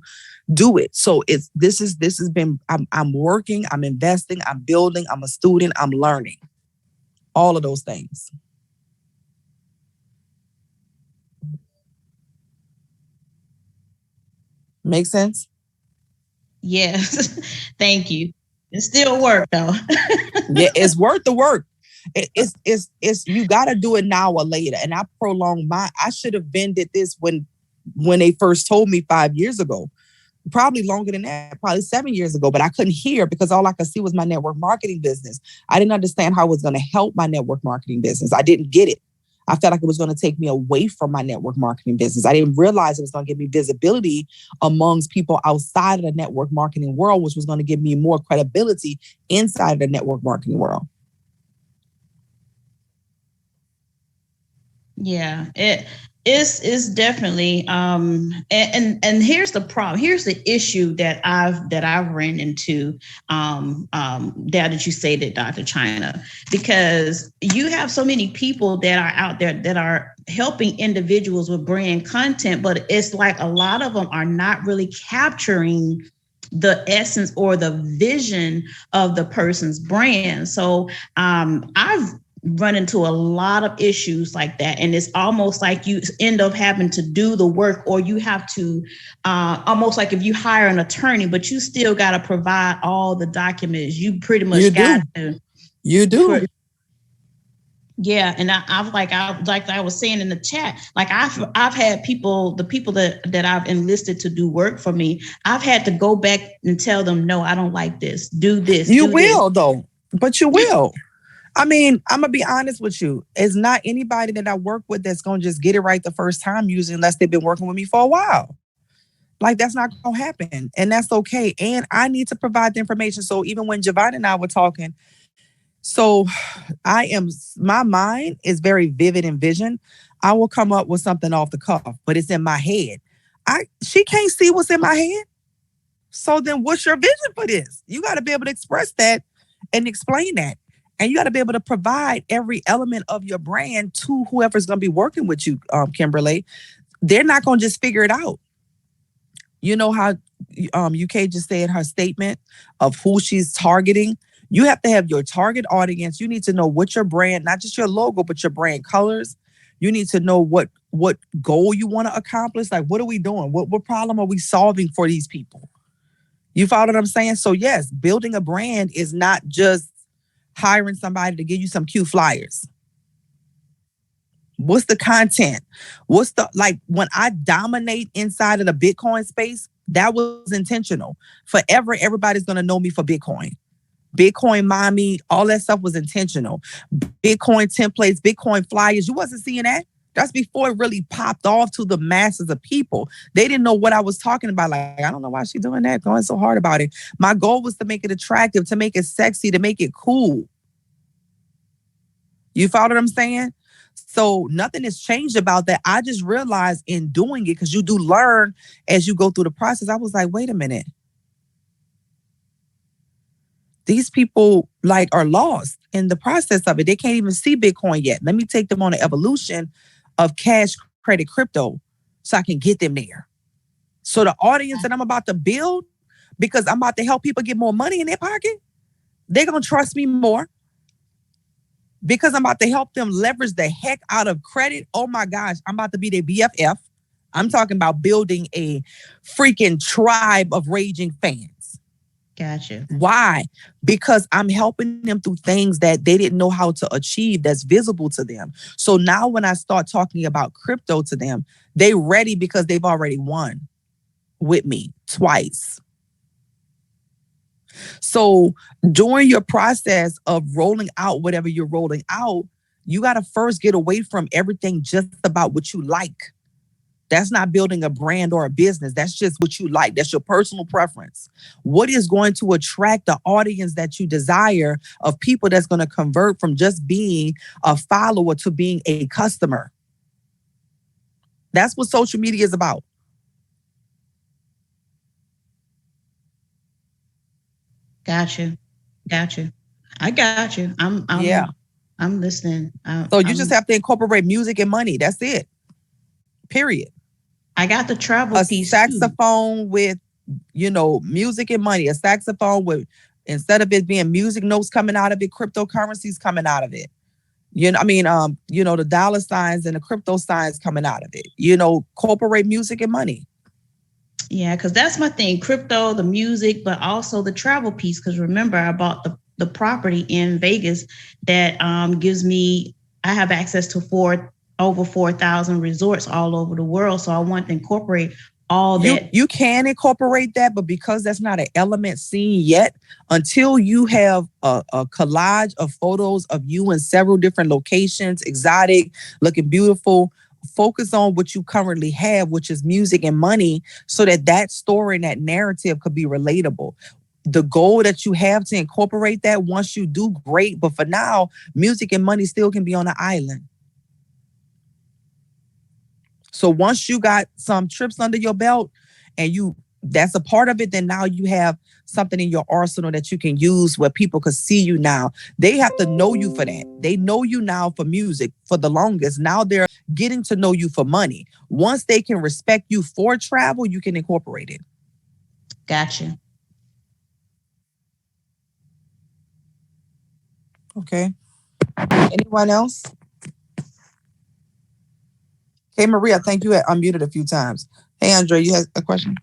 do it. So this has been, I'm working, I'm investing, I'm building, I'm a student, I'm learning. All of those things. Make sense? Yes. Thank you. It's still work though. Yeah, it's worth the work. It's you got to do it now or later. And I prolonged I should have been did this when they first told me 5 years ago, probably longer than that, probably 7 years ago, but I couldn't hear because all I could see was my network marketing business. I didn't understand how it was going to help my network marketing business. I didn't get it. I felt like it was going to take me away from my network marketing business. I didn't realize it was going to give me visibility amongst people outside of the network marketing world, which was going to give me more credibility inside of the network marketing world. Yeah, it's definitely and here's the problem. Here's the issue that I've ran into that you stated, Dr. China, because you have so many people that are out there that are helping individuals with brand content, but it's like a lot of them are not really capturing the essence or the vision of the person's brand. So I've run into a lot of issues like that. And it's almost like you end up having to do the work, or you have to almost like if you hire an attorney, but you still got to provide all the documents. You pretty much You do. Yeah. And I was saying in the chat, like I've had people, the people that I've enlisted to do work for me, I've had to go back and tell them, no, I don't like this. Do this. You will though, but you will. I mean, I'm going to be honest with you. It's not anybody that I work with that's going to just get it right the first time usually, unless they've been working with me for a while. Like, that's not going to happen. And that's okay. And I need to provide the information. So even when Javon and I were talking, so my mind is very vivid in vision. I will come up with something off the cuff, but it's in my head. She can't see what's in my head. So then what's your vision for this? You got to be able to express that and explain that. And you got to be able to provide every element of your brand to whoever's going to be working with you, Kimberly. They're not going to just figure it out. You know how UK just said her statement of who she's targeting. You have to have your target audience. You need to know what your brand, not just your logo, but your brand colors. You need to know what goal you want to accomplish. Like, what are we doing? What problem are we solving for these people? You follow what I'm saying? So yes, building a brand is not just hiring somebody to give you some cute flyers. What's the content? When I dominate inside of the Bitcoin space, that was intentional. Forever, everybody's going to know me for Bitcoin. Bitcoin mommy, all that stuff was intentional. Bitcoin templates, Bitcoin flyers. You wasn't seeing that. That's before it really popped off to the masses of people. They didn't know what I was talking about. Like, I don't know why she's doing that, going so hard about it. My goal was to make it attractive, to make it sexy, to make it cool. You follow what I'm saying? So nothing has changed about that. I just realized in doing it, because you do learn as you go through the process, I was like, wait a minute. These people are lost. in the process of it. They can't even see Bitcoin yet. Let me take them on the evolution of cash, credit, crypto so I can get them there. So the audience that I'm about to build, because I'm about to help people get more money in their pocket, they're going to trust me more because I'm about to help them leverage the heck out of credit. Oh my gosh, I'm about to be their BFF. I'm talking about building a freaking tribe of raging fans. Gotcha. Why? Because I'm helping them through things that they didn't know how to achieve that's visible to them. So now when I start talking about crypto to them, they ready because they've already won with me twice. So during your process of rolling out whatever you're rolling out, you got to first get away from everything just about what you like. That's not building a brand or a business. That's just what you like. That's your personal preference. What is going to attract the audience that you desire of people that's going to convert from just being a follower to being a customer? That's what social media is about. Gotcha. I got you. I'm listening. So you just have to incorporate music and money. That's it. Period. I got the travel piece. A saxophone with, music and money. A saxophone with, instead of it being music notes coming out of it, cryptocurrencies coming out of it. The dollar signs and the crypto signs coming out of it. Incorporate music and money. Yeah, because that's my thing. Crypto, the music, but also the travel piece. Because remember, I bought the property in Vegas that gives me, I have access to over 4,000 resorts all over the world. So I want to incorporate all that. You can incorporate that, but because that's not an element seen yet, until you have a collage of photos of you in several different locations, exotic, looking beautiful, focus on what you currently have, which is music and money, so that story and that narrative could be relatable. The goal that you have to incorporate that, once you do, great. But for now, music and money still can be on an island. So once you got some trips under your belt and that's a part of it, then now you have something in your arsenal that you can use where people can see you now. They have to know you for that. They know you now for music for the longest. Now they're getting to know you for money. Once they can respect you for travel, you can incorporate it. Gotcha. Okay. Anyone else? Hey, Maria, I think you had unmuted a few times. Hey, Andre, you had a question?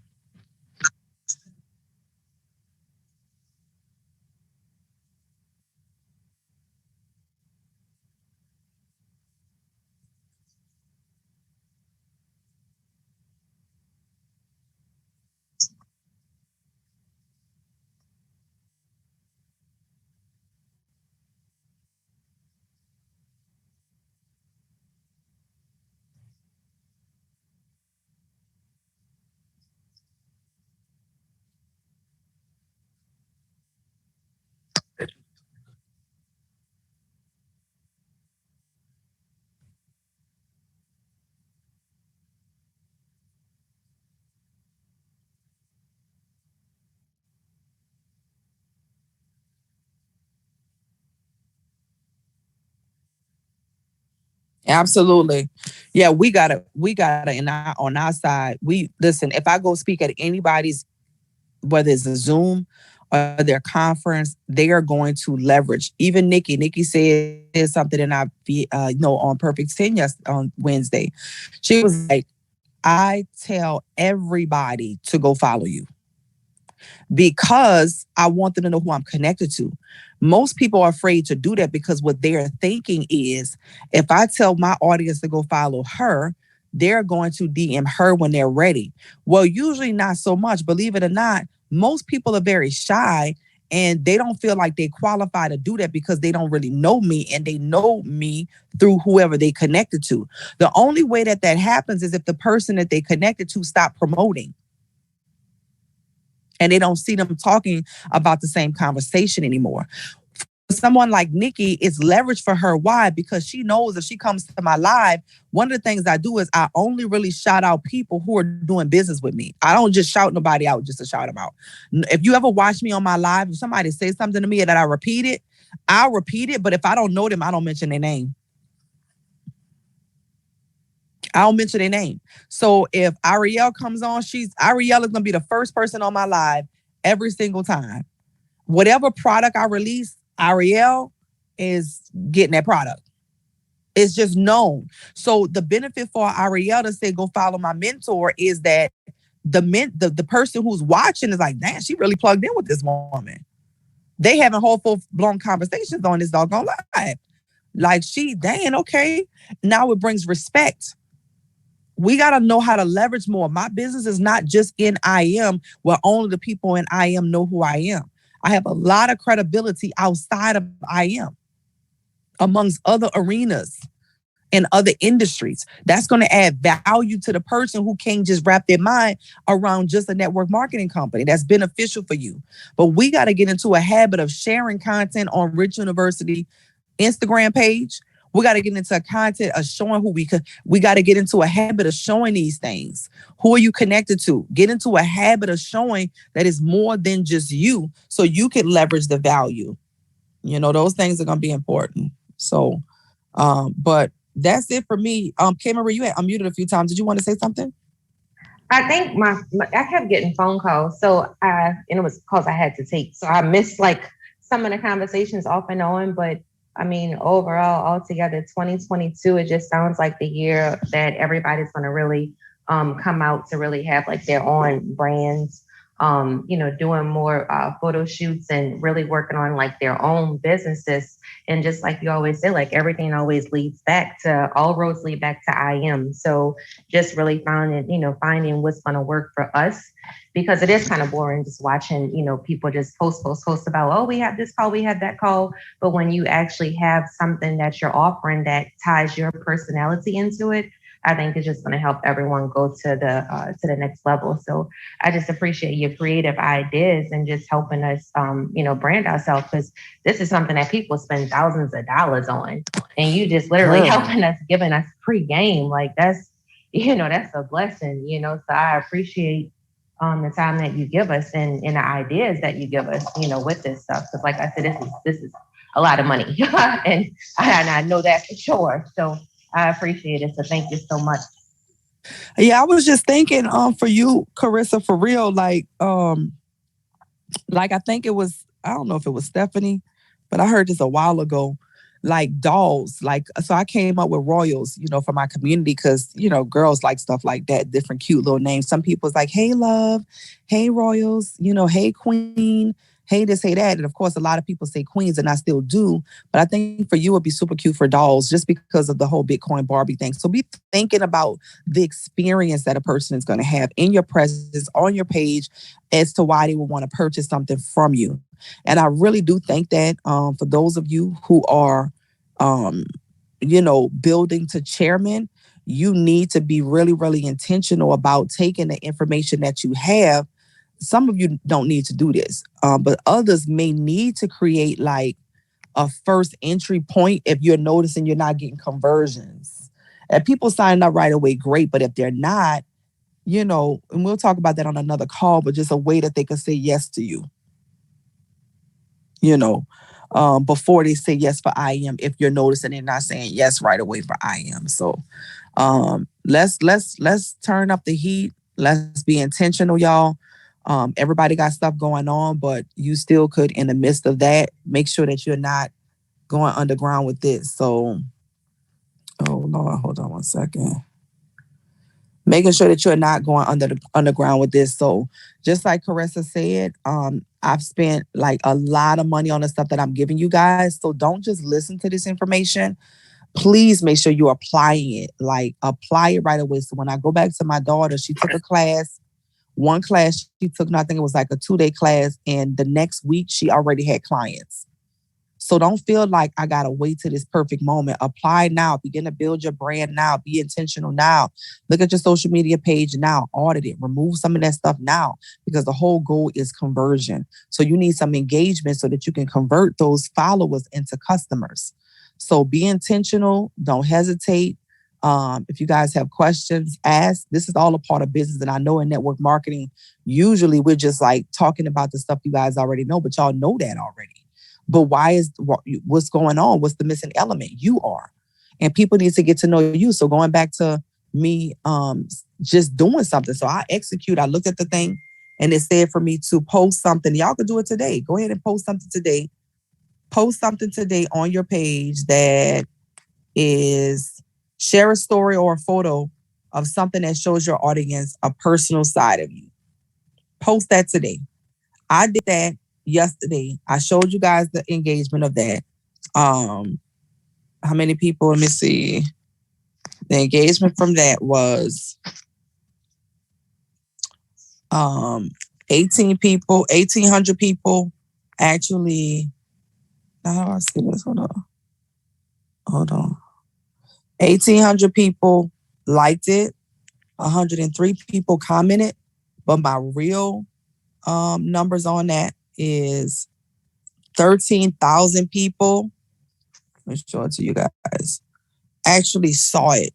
Absolutely. Yeah, we gotta on our side. Listen, if I go speak at anybody's, whether it's a Zoom or their conference, they are going to leverage. Even Nikki said something in our on Perfect 10 on Wednesday. She was like, I tell everybody to go follow you because I want them to know who I'm connected to. Most people are afraid to do that because what they're thinking is, if I tell my audience to go follow her, they're going to DM her when they're ready. Well, usually not so much. Believe it or not, most people are very shy and they don't feel like they qualify to do that because they don't really know me, and they know me through whoever they connected to. The only way that happens is if the person that they connected to stop promoting. And they don't see them talking about the same conversation anymore. Someone like Nikki, it's leverage for her. Why? Because she knows if she comes to my live, one of the things I do is I only really shout out people who are doing business with me. I don't just shout nobody out just to shout them out. If you ever watch me on my live, if somebody says something to me that I repeat it, I'll repeat it, but if I don't know them, I don't mention their name. I'll mention their name. So if Ariel comes on, Ariel is gonna be the first person on my live every single time. Whatever product I release, Ariel is getting that product. It's just known. So the benefit for Ariel to say, go follow my mentor, is that the person who's watching is like, damn, she really plugged in with this woman. They having whole full-blown conversations on this doggone live. Like, dang, okay. Now it brings respect. We got to know how to leverage more. My business is not just in IM, where only the people in IM know who I am. I have a lot of credibility outside of IM, amongst other arenas and other industries. That's going to add value to the person who can't just wrap their mind around just a network marketing company. That's beneficial for you. But we got to get into a habit of sharing content on Rich University Instagram page. We got to get into a content of showing who we got to get into a habit of showing these things. Who are you connected to? Get into a habit of showing that it's more than just you, so you can leverage the value. You know, those things are going to be important. So, but that's it for me. K. Marie, you had unmuted a few times. Did you want to say something? I think I kept getting phone calls. So and it was calls I had to take. So I missed like some of the conversations off and on, but I mean, overall, altogether, 2022, it just sounds like the year that everybody's going to really come out to really have like their own brands, doing more photo shoots and really working on like their own businesses. And just like you always say, like everything always leads back to, all roads lead back to IM. So just really finding what's going to work for us, because it is kind of boring just watching, people just post about, oh, we have this call, we have that call. But when you actually have something that you're offering that ties your personality into it, I think it's just going to help everyone go to the next level. So I just appreciate your creative ideas and just helping us, brand ourselves, because this is something that people spend thousands of dollars on, and you just literally helping us, giving us pre-game. Like that's a blessing, So I appreciate the time that you give us and the ideas that you give us, with this stuff. Because like I said, this is a lot of money, and I know that for sure. So I appreciate it. So thank you so much. Yeah, I was just thinking for you, Carissa, for real, like I think it was, I don't know if it was Stephanie, but I heard this a while ago, like dolls. Like, so I came up with Royals, for my community, because, girls like stuff like that, different cute little names. Some people's like, hey, love, hey, Royals, hey, queen, hey, this, hey, that. And of course, a lot of people say queens, and I still do. But I think for you, it'd be super cute for dolls, just because of the whole Bitcoin Barbie thing. So be thinking about the experience that a person is going to have in your presence, on your page, as to why they would want to purchase something from you. And I really do think that for those of you who are, building to chairman, you need to be really, really intentional about taking the information that you have. Some of you don't need to do this, but others may need to create like a first entry point if you're noticing you're not getting conversions. And people signing up right away, great. But if they're not, and we'll talk about that on another call, but just a way that they can say yes to you, before they say yes for IM, if you're noticing they're not saying yes right away for IM. So let's turn up the heat. Let's be intentional, y'all. Everybody got stuff going on, but you still could, in the midst of that, make sure that you're not going underground with this. So, oh Lord, hold on one second. Making sure that you're not going underground with this. So just like Carissa said, I've spent like a lot of money on the stuff that I'm giving you guys. So don't just listen to this information. Please make sure you're applying it. Like, apply it right away. So when I go back to my daughter, she took a class. One class she took, I think it was like a 2-day class, and the next week she already had clients. So don't feel like I got to wait till this perfect moment. Apply now. Begin to build your brand now. Be intentional now. Look at your social media page now. Audit it. Remove some of that stuff now, because the whole goal is conversion. So you need some engagement so that you can convert those followers into customers. So be intentional. Don't hesitate. If you guys have questions, ask. This is all a part of business. And I know in network marketing, usually we're just like talking about the stuff you guys already know, but y'all know that already. But what's going on? What's the missing element? You are. And people need to get to know you. So going back to me just doing something. So I looked at the thing and it said for me to post something. Y'all could do it today. Go ahead and post something today. Post something today on your page that is share a story or a photo of something that shows your audience a personal side of you. Post that today. I did that yesterday. I showed you guys the engagement of that. How many people? Let me see. The engagement from that was 18 people, 1,800 people actually. How do I see this? Hold on. 1,800 people liked it. 103 people commented. But my real numbers on that is 13,000 people. Let me show it to you guys. Actually saw it.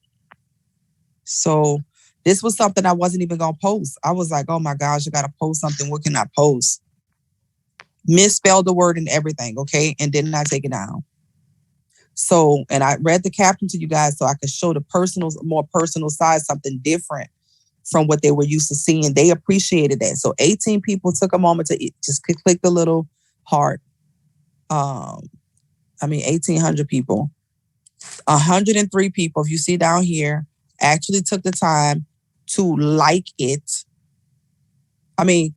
So this was something I wasn't even going to post. I was like, oh my gosh, I got to post something. What can I post? Misspelled the word and everything, okay? And did not take it down. So, and I read the caption to you guys so I could show the more personal side, something different from what they were used to seeing. They appreciated that. So 18 people took a moment to just click the little heart. 1,800 people. 103 people, if you see down here, actually took the time to like it.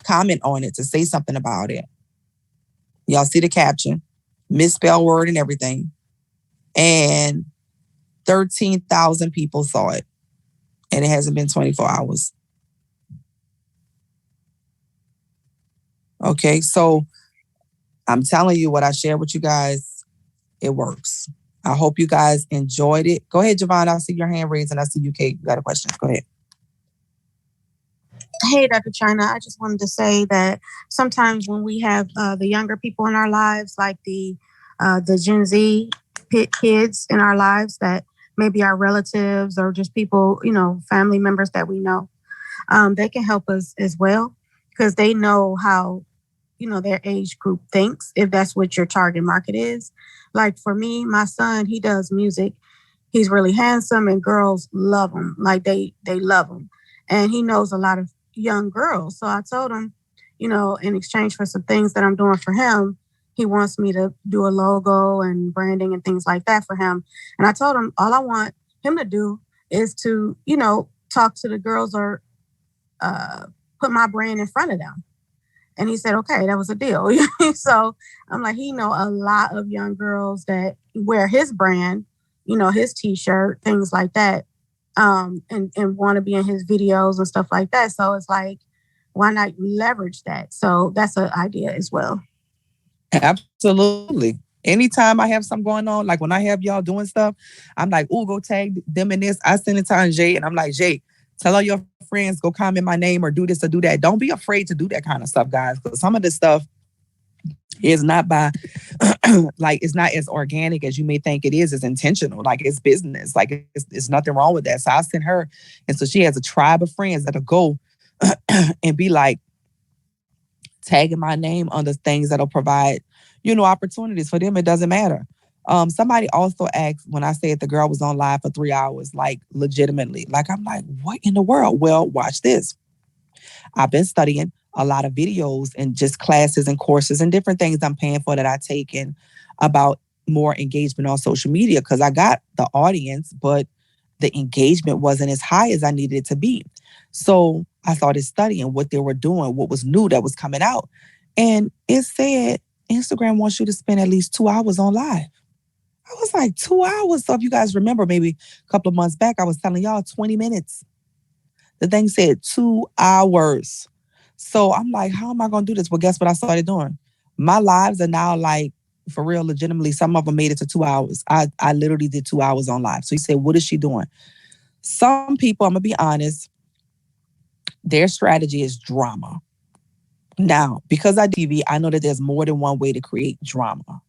Comment on it, to say something about it. Y'all see the caption, misspelled word and everything. And 13,000 people saw it. And it hasn't been 24 hours. Okay, so I'm telling you what I shared with you guys, it works. I hope you guys enjoyed it. Go ahead, Javon. I see your hand raised and I see you, Kate. You got a question. Go ahead. Hey, Dr. China. I just wanted to say that sometimes when we have the younger people in our lives, like the Gen Z kids in our lives that maybe our relatives or just people, family members that we know, they can help us as well because they know how, their age group thinks, if that's what your target market is. Like for me, my son, he does music. He's really handsome and girls love him. Like they love him. And he knows a lot of young girls. So I told him, in exchange for some things that I'm doing for him, he wants me to do a logo and branding and things like that for him. And I told him all I want him to do is to, talk to the girls or put my brand in front of them. And he said, okay, that was a deal. So I'm like, he know a lot of young girls that wear his brand, his T-shirt, things like that, and want to be in his videos and stuff like that. So it's like, why not leverage that? So that's an idea as well. Absolutely. Anytime I have something going on, like when I have y'all doing stuff, I'm like, oh, go tag them in this. I send it to Jay and I'm like, Jay, tell all your friends, go comment my name or do this or do that. Don't be afraid to do that kind of stuff, guys. Because some of this stuff is not by, it's not as organic as you may think it is. It's intentional. Like it's business. Like it's nothing wrong with that. So I sent her. And so she has a tribe of friends that'll go and be like, tagging my name on the things that'll provide, opportunities for them. It doesn't matter. Somebody also asked when I said the girl was on live for 3 hours, like legitimately, like I'm like, what in the world? Well, watch this. I've been studying a lot of videos and just classes and courses and different things I'm paying for that I take in about more engagement on social media because I got the audience, but the engagement wasn't as high as I needed it to be. So I started studying what they were doing, what was new that was coming out. And it said Instagram wants you to spend at least 2 hours on live. I was like, 2 hours. So if you guys remember, maybe a couple of months back, I was telling y'all 20 minutes. The thing said 2 hours. So I'm like, how am I going to do this? Well, guess what I started doing? My lives are now like, for real, legitimately, some of them made it to 2 hours. I literally did 2 hours on live. So you say, what is she doing? Some people, I'm going to be honest, their strategy is drama. Now, because I TV, I know that there's more than one way to create drama.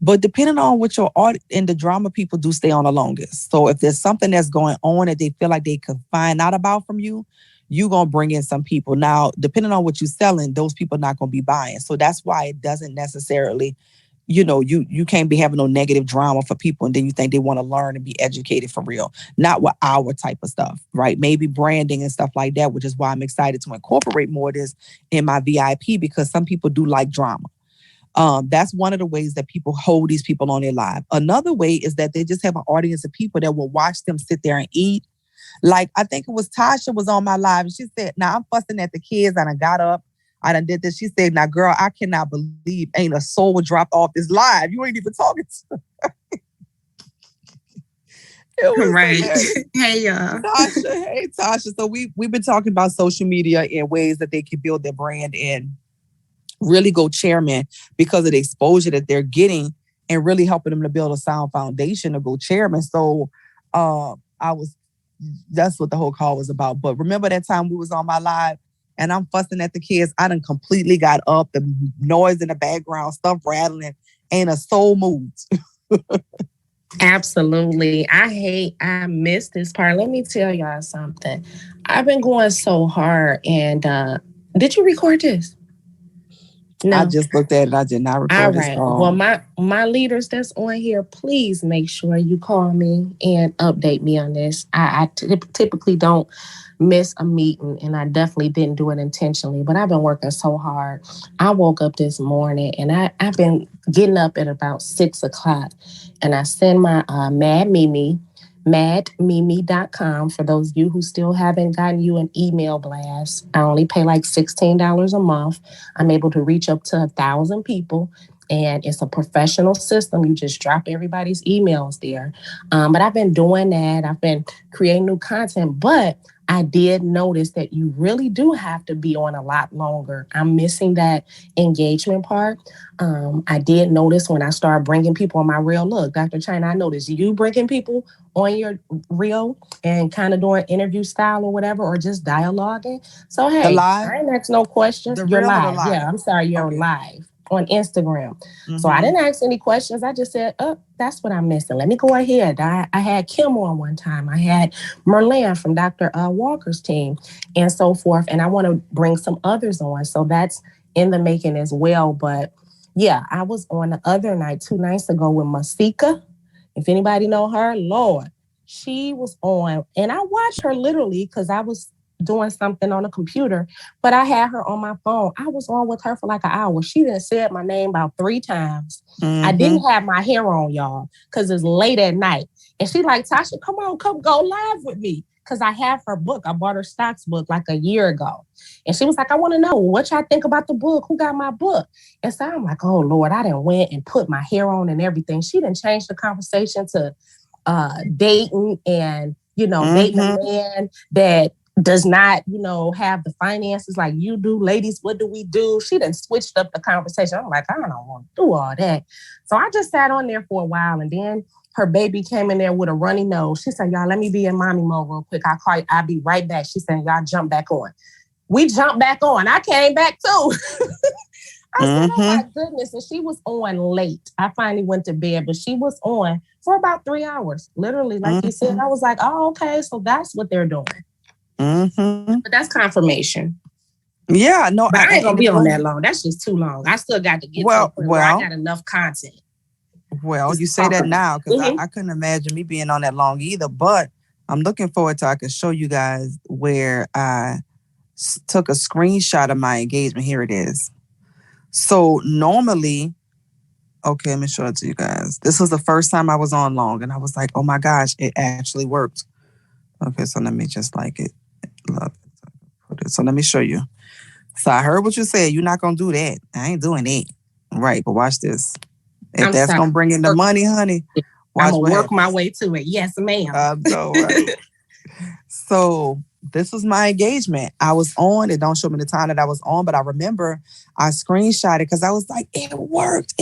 But depending on what your art and the drama people do stay on the longest. So if there's something that's going on that they feel like they could find out about from you, you're going to bring in some people. Now, depending on what you're selling, those people are not going to be buying. So that's why it doesn't necessarily you can't be having no negative drama for people, and then you think they want to learn and be educated for real. Not with our type of stuff, right? Maybe branding and stuff like that, which is why I'm excited to incorporate more of this in my VIP, because some people do like drama. That's one of the ways that people hold these people on their live. Another way is that they just have an audience of people that will watch them sit there and eat. Like, I think it was Tasha was on my live and she said, now I'm fussing at the kids and I got up. I done did this. She said, now girl, I cannot believe ain't a soul dropped off this live. You ain't even talking to her. Right. Hey, y'all. Tasha, hey, Tasha. So we've been talking about social media and ways that they can build their brand and really go chairman because of the exposure that they're getting and really helping them to build a sound foundation to go chairman. So that's what the whole call was about. But remember that time we was on my live and I'm fussing at the kids. I done completely got up, the noise in the background, stuff rattling, ain't a soul moved. Absolutely. I missed this part. Let me tell y'all something. I've been going so hard and did you record this? No. I just looked at it. I did not record this call. Well, my leaders that's on here, please make sure you call me and update me on this. I typically don't miss a meeting, and I definitely didn't do it intentionally, but I've been working so hard. I woke up this morning, and I've been getting up at about 6 o'clock, and I send my madmimi.com for those of you who still haven't gotten you an email blast. I only pay like $16 a month. I'm able to reach up to 1,000 people, and it's a professional system. You just drop everybody's emails there. But I've been doing that. I've been creating new content, but I did notice that you really do have to be on a lot longer. I'm missing that engagement part. I did notice when I started bringing people on my reel. Look, Dr. China, I noticed you bringing people on your reel and kind of doing interview style or whatever, or just dialoguing. So, hey, I ain't ask no questions. You're live. Yeah, I'm sorry, you're live on Instagram. Mm-hmm. So I didn't ask any questions. I just said, that's what I'm missing. Let me go ahead. I had Kim on one time. I had Merlin from Dr. Walker's team and so forth. And I want to bring some others on. So that's in the making as well. But yeah, I was on the other night, 2 nights ago with Masika. If anybody know her, Lord, she was on. And I watched her literally because I was doing something on the computer, but I had her on my phone. I was on with her for like an hour. She done said my name about 3 times. Mm-hmm. I didn't have my hair on, y'all, because it's late at night. And she like, Tasha, come go live with me. Because I have her book. I bought her stocks book like a year ago. And she was like, I want to know what y'all think about the book. Who got my book? And so I'm like, oh, Lord, I done went and put my hair on and everything. She done changed the conversation to dating and, dating a man that does not, have the finances like you do. Ladies, what do we do? She done switched up the conversation. I'm like, I don't want to do all that. So I just sat on there for a while, and then her baby came in there with a runny nose. She said, y'all, let me be in mommy mode real quick. I'll call you. I'll be right back. She said, y'all jump back on. We jumped back on. I came back too. I said, oh my goodness. And she was on late. I finally went to bed, but she was on for about 3 hours. Literally, like you said. I was like, oh, okay. So that's what they're doing. Mm-hmm. But that's confirmation. Yeah, no, but I ain't gonna be on that long. That's just too long. I still got to get to a point where I got enough content. Well, you say that now because I couldn't imagine me being on that long either. But I'm looking forward to I can show you guys where I took a screenshot of my engagement. Here it is. So normally, okay, let me show it to you guys. This was the first time I was on long, and I was like, oh my gosh, it actually worked. Okay, so let me just so let me show you. So I heard what you said. You're not going to do that. I ain't doing it. Right, but watch this. If that's going to bring in the money, honey, I'm going to work my way to it. Yes, ma'am. So, right. So this was my engagement. I was on. It don't show me the time that I was on, but I remember I screenshot it because I was like, it worked.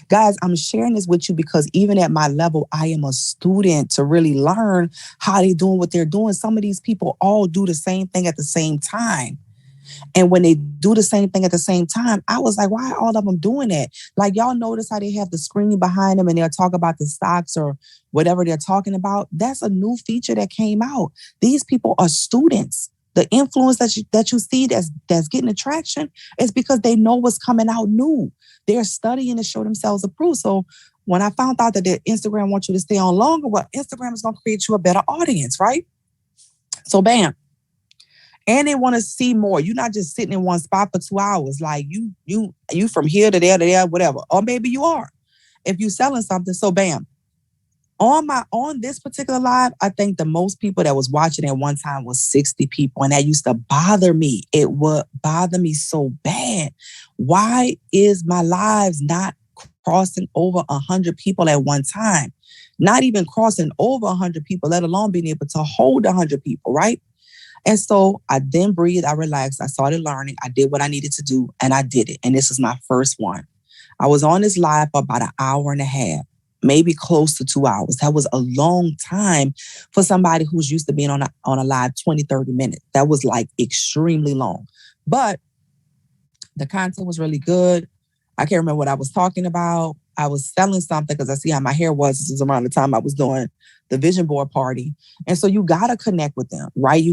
Guys, I'm sharing this with you because even at my level, I am a student to really learn how they're doing what they're doing. Some of these people all do the same thing at the same time. And when they do the same thing at the same time, I was like, why are all of them doing that? Like, y'all notice how they have the screen behind them and they'll talk about the stocks or whatever they're talking about? That's a new feature that came out. These people are students. The influence that you see that's getting attraction is because they know what's coming out new. They're studying to show themselves approved. So when I found out that Instagram wants you to stay on longer, well, Instagram is going to create you a better audience, right? So bam. And they want to see more. You're not just sitting in one spot for 2 hours. Like you from here to there, whatever. Or maybe you are. If you're selling something, so bam. On this particular live, I think the most people that was watching at one time was 60 people. And that used to bother me. It would bother me so bad. Why is my lives not crossing over 100 people at one time? Not even crossing over 100 people, let alone being able to hold 100 people, right? And so I then breathed, I relaxed, I started learning, I did what I needed to do, and I did it. And this is my first one. I was on this live for about an hour and a half, maybe close to 2 hours. That was a long time for somebody who's used to being on a live 20, 30 minutes. That was like extremely long. But the content was really good. I can't remember what I was talking about. I was selling something because I see how my hair was. This was around the time I was doing the vision board party. And so you got to connect with them, right?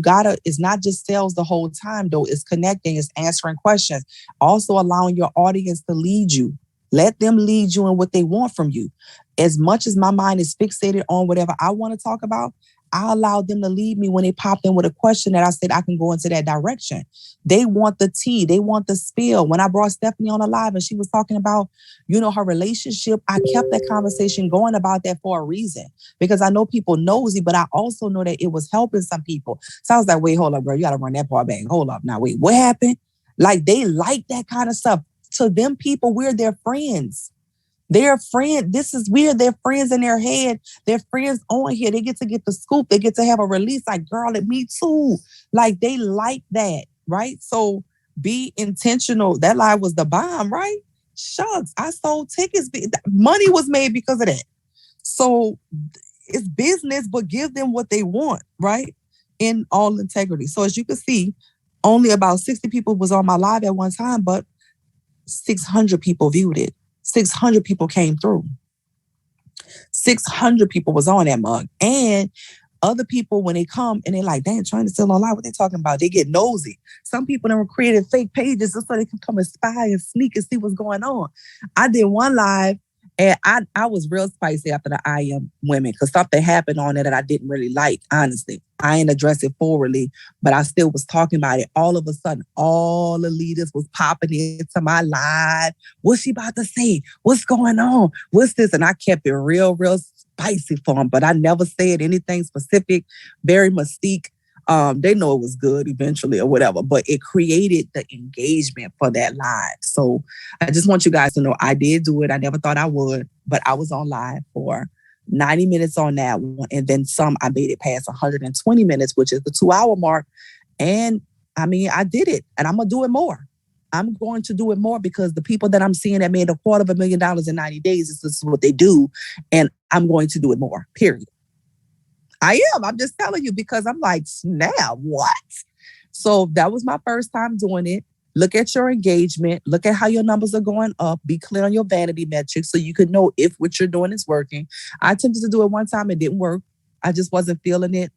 It's not just sales the whole time though. It's connecting, it's answering questions, also allowing your audience to lead you. Let them lead you in what they want from you. As much as my mind is fixated on whatever I want to talk about, I allowed them to lead me when they popped in with a question that I said I can go into that direction. They want the tea. They want the spill. When I brought Stephanie on a live and she was talking about, her relationship, I kept that conversation going about that for a reason. Because I know people nosy, but I also know that it was helping some people. So I was like, wait, hold up, girl. You got to run that part back. Hold up. Now, wait, what happened? Like, they like that kind of stuff. To them people, we're their friends. They're friends. This is weird. They're friends in their head. They're friends on here. They get the scoop. They get to have a release. Like, girl, me too. Like, they like that, right? So be intentional. That live was the bomb, right? Shucks, I sold tickets. Money was made because of that. So it's business, but give them what they want, right? In all integrity. So as you can see, only about 60 people was on my live at one time, but 600 people viewed it. 600 people came through. 600 people was on that mug. And other people, when they come and they're like, damn, trying to sell online, what they talking about? They get nosy. Some people have created fake pages just so they can come and spy and sneak and see what's going on. I did one live and I was real spicy after the I Am Women because something happened on it that I didn't really like, honestly. I ain't addressed it forwardly, but I still was talking about it. All of a sudden, all the leaders was popping into my live. What's she about to say? What's going on? What's this? And I kept it real, real spicy for them, but I never said anything specific, very mystique. They know it was good eventually or whatever, but it created the engagement for that live. So I just want you guys to know I did do it. I never thought I would, but I was on live for 90 minutes on that one. And then some, I made it past 120 minutes, which is the 2-hour mark. And I mean, I did it and I'm going to do it more. I'm going to do it more because the people that I'm seeing that made $250,000 in 90 days, this is what they do. And I'm going to do it more, period. I am. I'm just telling you because I'm like, snap, what? So that was my first time doing it. Look at your engagement. Look at how your numbers are going up. Be clear on your vanity metrics so you can know if what you're doing is working. I attempted to do it one time. It didn't work. I just wasn't feeling it.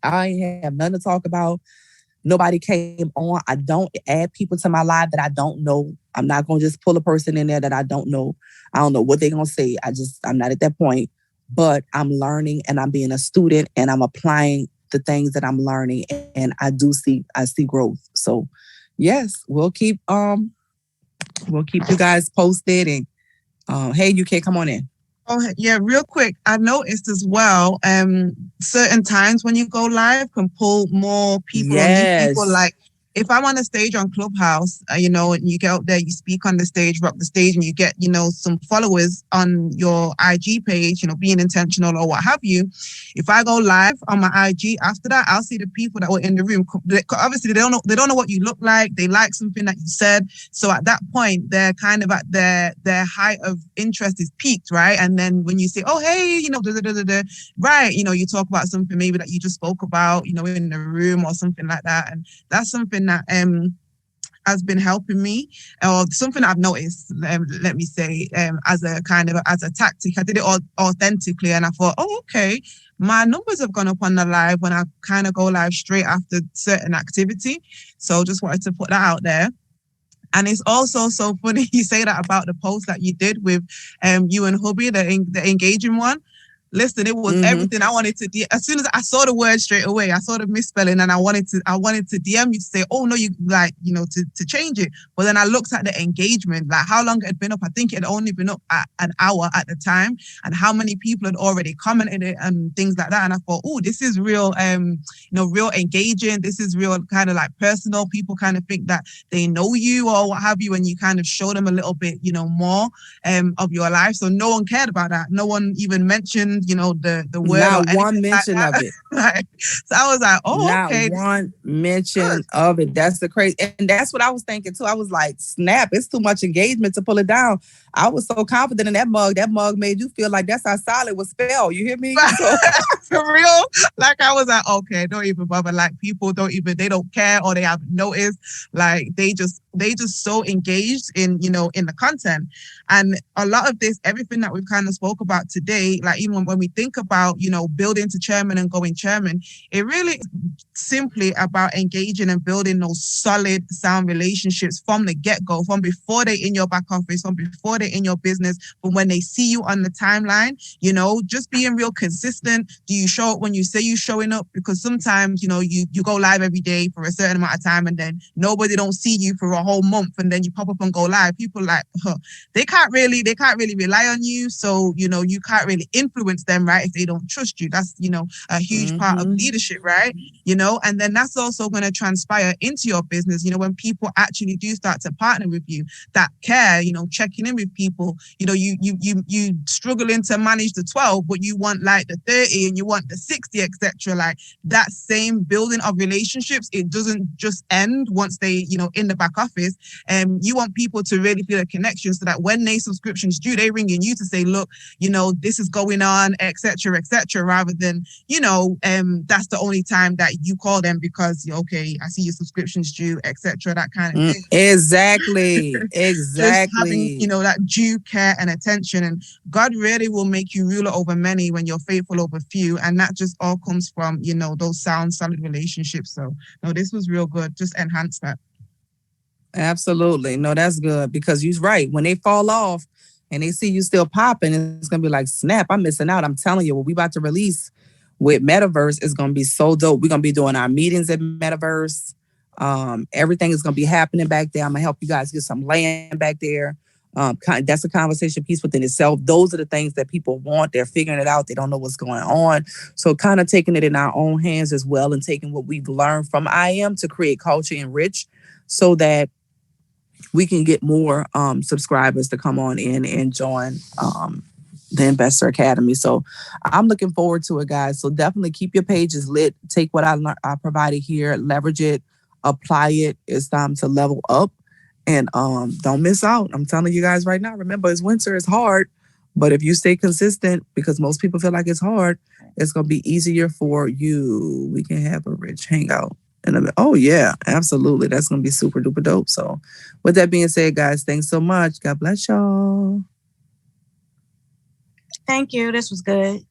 I ain't have nothing to talk about. Nobody came on. I don't add people to my live that I don't know. I'm not going to just pull a person in there that I don't know. I don't know what they're going to say. I'm not at that point. But I'm learning and I'm being a student and I'm applying the things that I'm learning. And I see growth. So yes, we'll keep you guys posted and hey, you can come on in. Oh yeah, real quick. I noticed as well, certain times when you go live can pull more people. Yes. People like if I'm on a stage on Clubhouse, and you get out there, you speak on the stage, rock the stage, and you get, some followers on your IG page, being intentional or what have you. If I go live on my IG after that, I'll see the people that were in the room. Obviously, they don't know what you look like. They like something that you said. So at that point, they're kind of at their height of interest is peaked, right? And then when you say, oh, hey, right, you talk about something maybe that you just spoke about, in the room or something like that. And that's something that has been helping me, or something I've noticed, let me say, as a tactic. I did it all authentically and I thought, oh, okay, my numbers have gone up on the live when I kind of go live straight after certain activity. So just wanted to put that out there. And it's also so funny you say that about the post that you did with you and hubby, the engaging one. Listen, it was everything I wanted to. As soon as I saw the word straight away, I saw the misspelling, and I wanted to DM you to say, "Oh no, you to change it." But then I looked at the engagement, like how long it had been up. I think it had only been up at an hour at the time, and how many people had already commented it and things like that. And I thought, "Oh, this is real, real engaging. This is real, kind of like personal. People kind of think that they know you or what have you, and you kind of show them a little bit, more of your life." So no one cared about that. No one even mentioned, the word. Not one mention of it. So I was like, oh, not okay. Not one mention of it. That's the crazy. And that's what I was thinking too. I was like, snap, it's too much engagement to pull it down. I was so confident in that mug. That mug made you feel like that's how solid was spelled. You hear me? So, for real? Like I was like, okay, don't even bother. Like people they don't care or they haven't noticed. Like they just so engaged in, in the content. And a lot of this, everything that we've kind of spoke about today, like even when we think about, building to chairman and going chairman, it really is simply about engaging and building those solid, sound relationships from the get-go, from before they're in your back office, from before they're in your business, from when they see you on the timeline, just being real consistent. Do you show up when you say you're showing up? Because sometimes, you go live every day for a certain amount of time and then nobody don't see you for a whole month and then you pop up and go live. People like, they can't really rely on you. So, you can't really influence them, right? If they don't trust you. That's, a huge part of leadership, right? And then that's also going to transpire into your business, when people actually do start to partner with you, that care, checking in with people, you struggling to manage the 12, but you want like the 30 and you want the 60, etc. Like that same building of relationships, it doesn't just end once they, in the back office. You want people to really feel a connection so that when they subscriptions due, they ringing you to say, look, this is going on, etc., rather than, that's the only time that you call them because, okay, I see your subscriptions due, etc., that kind of thing. Exactly. Just having, that due care and attention. And God really will make you ruler over many when you're faithful over few. And that just all comes from, those sound, solid relationships. So, no, this was real good. Just enhance that. Absolutely. No, that's good because you're right. When they fall off and they see you still popping, it's going to be like, snap, I'm missing out. I'm telling you, what we about to release with Metaverse is going to be so dope. We're going to be doing our meetings at Metaverse. Everything is going to be happening back there. I'm going to help you guys get some land back there. That's a conversation piece within itself. Those are the things that people want. They're figuring it out. They don't know what's going on. So kind of taking it in our own hands as well and taking what we've learned from IM to create culture enrich so that we can get more subscribers to come on in and join the Investor Academy. So I'm looking forward to it, guys. So definitely keep your pages lit. Take what I provided here, leverage it, apply it. It's time to level up and don't miss out. I'm telling you guys right now, remember it's winter, it's hard, but if you stay consistent, because most people feel like it's hard, it's going to be easier for you. We can have a rich hangout. Oh, yeah, absolutely. That's going to be super duper dope. So with that being said, guys, thanks so much. God bless y'all. Thank you. This was good.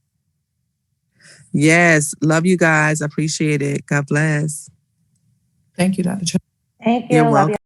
Yes. Love you guys. Appreciate it. God bless. Thank you, Dr. Thank you. You're welcome.